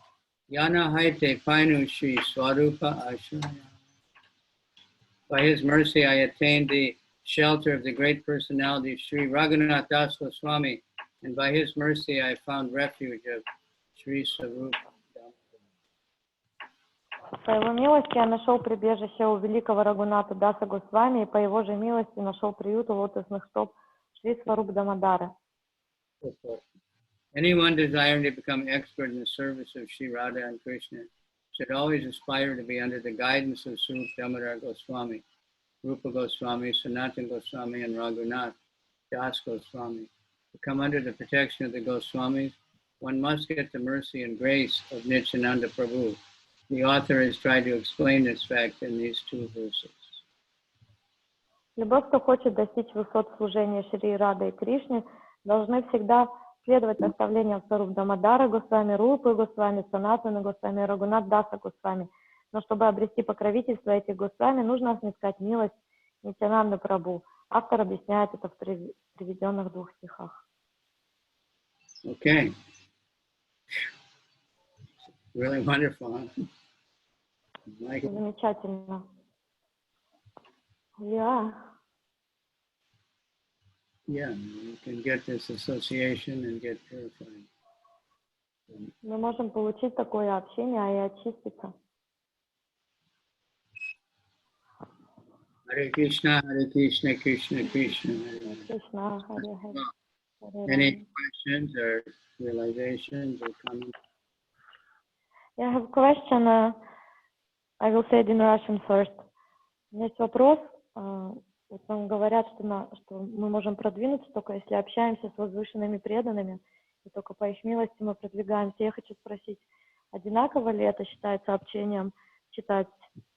Yana Haite Painu Shri Swarupa Ashaya. By his mercy, I attained the shelter of the great personality Sri Raghunath Das Goswami, and by his mercy, I found refuge of Sri Swarupa. По его милости я нашел прибежище у великого Рагуната Даса Госвами, и по его же милости нашел приют у лотосных стоп Шри Сварупа Дамодары. Anyone desiring to become expert in the service of Sri Radha and Krishna should always aspire to be under the guidance of Sri Damodar Goswami, Rupa Goswami, Sanatana Goswami, and Raghunath Das Goswami. To come under the protection of the Goswamis, one must get the mercy and grace of Nityānanda Prabhu. The author has tried to explain this fact in these two verses. Любой, кто хочет достичь высот служения Шри Рады и Кришне, должны всегда следовать наставлениям Сварупа Дамодара Госвами, Рупы Госвами, Санатана Госвами, Рагунат Даса Госвами. Но чтобы обрести покровительство этих Госвами, нужно снискать милость Нитьянанда Прабху. Автор объясняет это в приведенных двух стихах. Okay. Really wonderful, huh? Замечательно. Yeah. Yeah, you can get this association and get purified. Мы можем получить такое общение и очиститься. Hare Krishna, Krishna Krishna, Hare Krishna, Hare Hare. Any questions or realizations or comments? Yeah, I have a question. I will say it in Russian first. У меня есть вопрос. Вот нам говорят, что мы можем продвинуться только если общаемся с возвышенными преданными, и только по их милости мы продвигаемся. Я хочу спросить, одинаково ли это считается общением, читать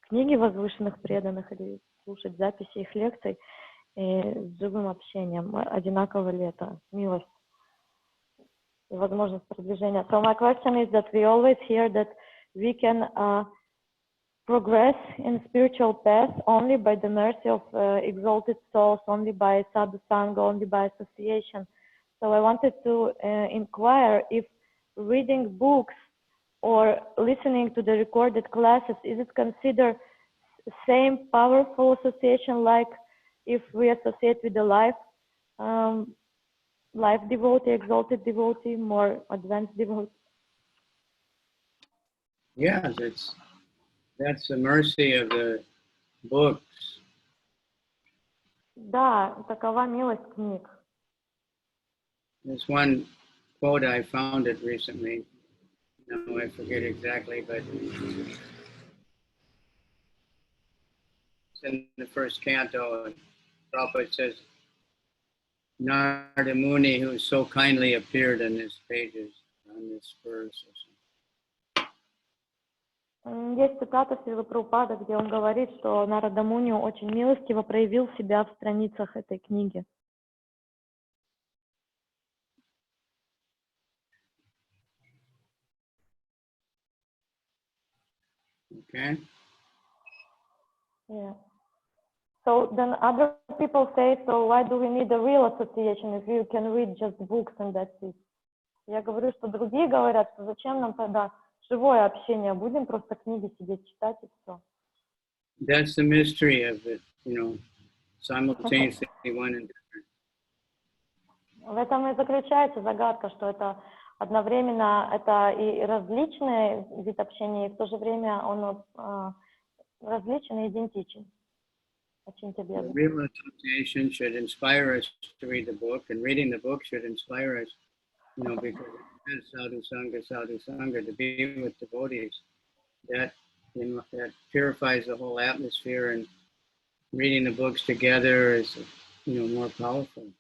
книги возвышенных преданных или слушать записи их лекций с живым общением? Одинаково ли это милость и возможность продвижения? So my question is that we always hear that we can progress in spiritual path only by the mercy of exalted souls, only by sadhu sangha, only by association. So I wanted to inquire if reading books or listening to the recorded classes, is it considered same powerful association like if we associate with the life devotee, exalted devotee, more advanced devotee? Yes, that's the mercy of the books. Да, такова милость книг. There's one quote, I found it recently. No, I forget exactly, but it's in the first canto. Prabhupada says, Narada Muni, who so kindly appeared in these pages, on this verse. Есть цитата Шрилы Прабхупады, где он говорит, что Нарада Муни очень милостиво проявил себя в страницах этой книги. Okay. Yeah. So then other people say, so why do we need a real association if you can read just books and that's it? Я говорю, что другие говорят, что зачем нам тогда живое общение, будем просто книги сидеть читать и все. That's the mystery of it, simultaneously one and different. В этом и заключается загадка, что это одновременно это и различный вид общения, и в то же время он различен и идентичен. Очень тебе. Real association should inspire us to read the book, and reading the book should inspire us, because it is sadhu sangha, to be with devotees. That purifies the whole atmosphere, and reading the books together is, more powerful.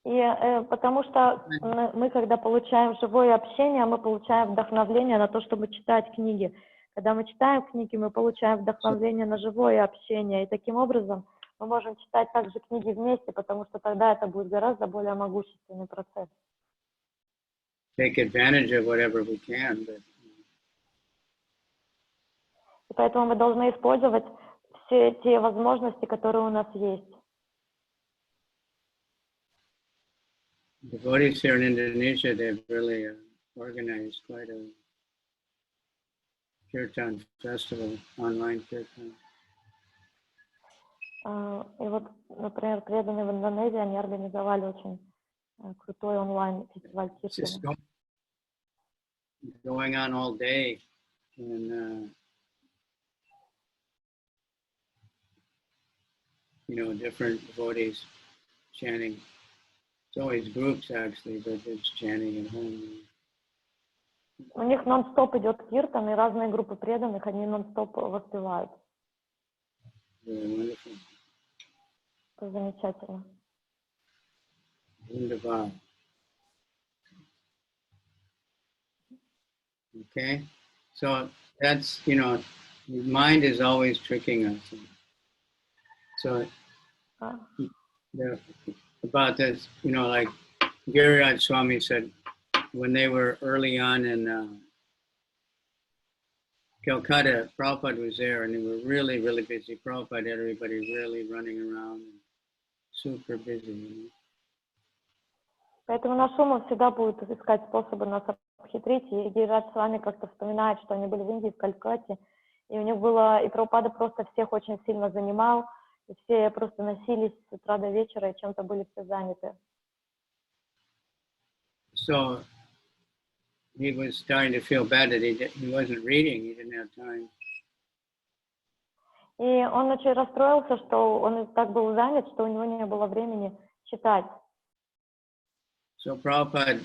И потому что мы, когда получаем живое общение, мы получаем вдохновение на то, чтобы читать книги. Когда мы читаем книги, мы получаем вдохновение на живое общение. И таким образом мы можем читать также книги вместе, потому что тогда это будет гораздо более могущественный процесс. Take advantage of whatever we can. But... И поэтому мы должны использовать все те возможности, которые у нас есть. Devotees here in Indonesia, they've really organized quite a kirtan festival, online kirtan. И вот, например, преданные в Индонезии, они организовали очень крутой онлайн-фестиваль It's just киртана. going on all day, and different devotees chanting. It's always groups actually, but it's chanting at home. У них нон-стоп идет киртан, и разные группы преданных, они нон-стоп воспевают. Very wonderful. Это замечательно. Wonderful. Okay, so that's, the mind is always tricking us. So about this, like Giriaj Swami said, when they were early on in Calcutta, Prabhupada was there, and they were really, really busy. Prabhupada had everybody really running around, and super busy. Поэтому наш ум всегда будет искать способы нас обхитрить. И Гирирадж Свами как-то вспоминает, что они были в Индии, в Калькутте, и у них было, и Прабхупада просто всех очень сильно занимал, и все просто носились с утра до вечера, и чем-то были все заняты. So he was starting to feel bad that he wasn't reading, he didn't have time. И он очень расстроился, что он так был занят, что у него не было времени читать. So Prabhupada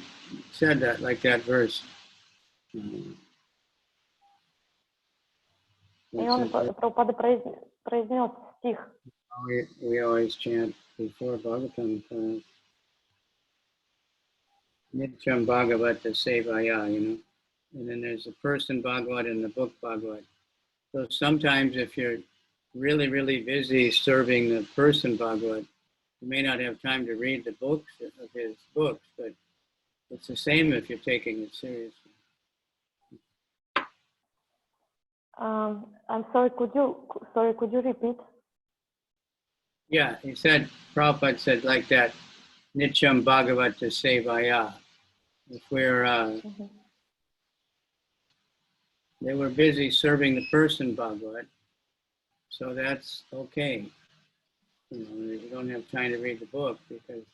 said that, like that verse. И он, Прабхупада произнес стих. We always chant before Bhagavatam class. Nityam Bhagavata Sevaya, And then there's the person Bhagavat and the book Bhagavat. So sometimes if you're really, really busy serving the person Bhagavat, you may not have time to read the books of his books, but it's the same if you're taking it seriously. I'm sorry, could you repeat? Yeah, he said, Prabhupada said like that, Nityam Bhagavata Sevaya. If we're, they were busy serving the person Bhagavat, so that's okay. You don't have time to read the book because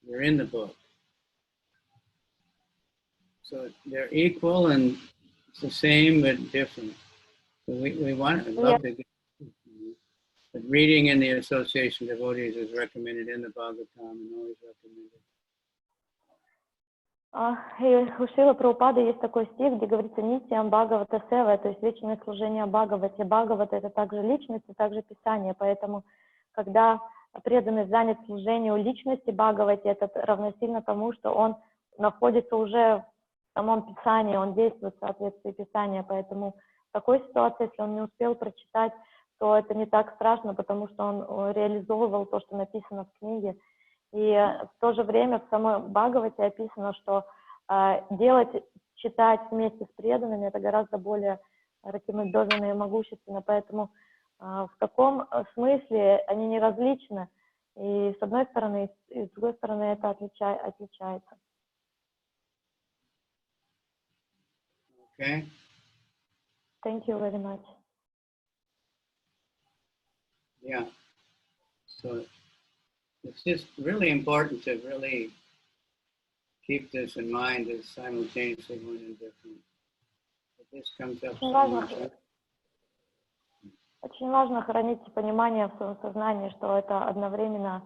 you're in the book. So they're equal and it's the same but different. So we want to love to get, but reading in the association of devotees is recommended in the Bhagavatam and always recommended. И у Шрилы Прабхупады есть такой стих, где говорится «Нитьям Бхагавата Сева», то есть вечное служение Бхагавате. Бхагавата — это также личность и также Писание, поэтому когда преданный занят служению личности Бхагавате, это равносильно тому, что он находится уже в самом Писании, он действует в соответствии Писания, поэтому в такой ситуации, если он не успел прочитать, то это не так страшно, потому что он реализовывал то, что написано в книге. И в то же время в самой Бхагавате описано, что читать вместе с преданными — это гораздо более рекомендовано и могущественно. Поэтому в каком смысле они не различны. И с одной стороны, и с другой стороны это отличается. Okay. Thank you very much. Yeah. So it's just really important to really keep this in mind as simultaneously one and different. But this comes up so much. Очень важно хранить понимание в своем сознании, что это одновременно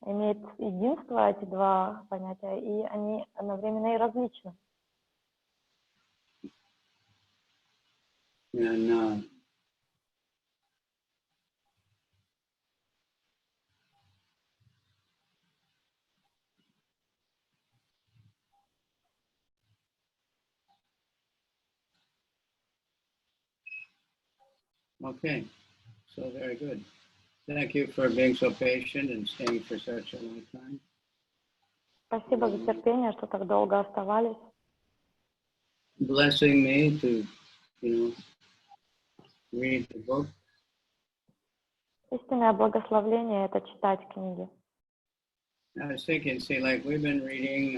имеет единство, эти два понятия, и они одновременно и различны. And okay, so very good. Thank you for being so patient and staying for such a long time. Спасибо за терпение, что так долго оставались. Blessing me to, read the book. Истинное благословление — это читать книги. I was thinking, see, like we've been reading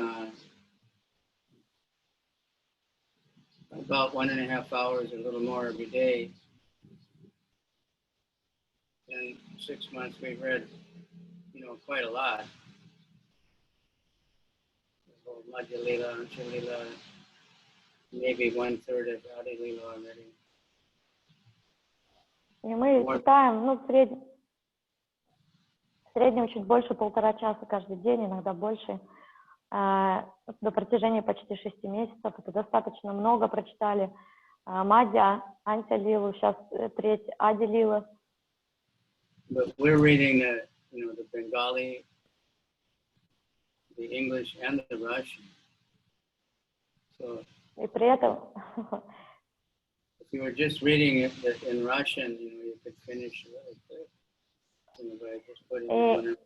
about 1.5 hours, a little more every day. In 6 months, we've read, quite a lot. Aди-lila, Adi-lila, maybe 1/3 of Adi-lila already. И мы читаем, в среднем чуть больше 1,5 часа каждый день, иногда больше, до протяжении почти 6 месяцев. Это достаточно много. Прочитали Мадья, Антя-лилу, сейчас треть Ади-лила. But we're reading the Bengali, the English, and the Russian. So, И при этом, if you were just reading it in Russian, you could finish really quick. By just putting it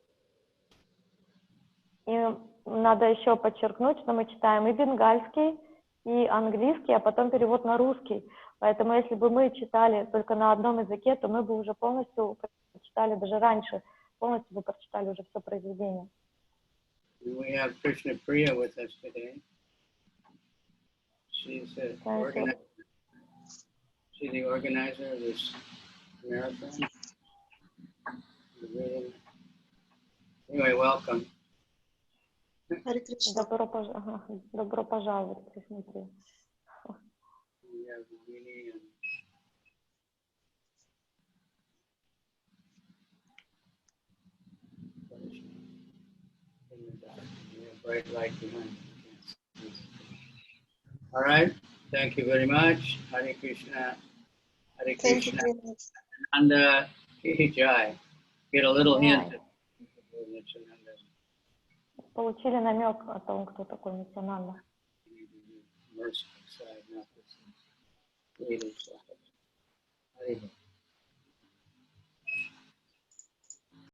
и надо еще подчеркнуть, что мы читаем и бенгальский, и английский, а потом перевод на русский. Поэтому если бы мы читали только на одном языке, то мы бы уже полностью прочитали, даже раньше, полностью бы прочитали уже все произведение. We have Krishna Priya with us today. She's the organizer of this marathon. Anyway, welcome. Добро пожаловать, Кришна. Bright light behind. All right. Thank you very much. Hare Krishna. Hare Krishna. Nityānanda ki jai. Get a little hint. Получили намек о том, кто такой Нитьянанда. Merciful side, not the creative side.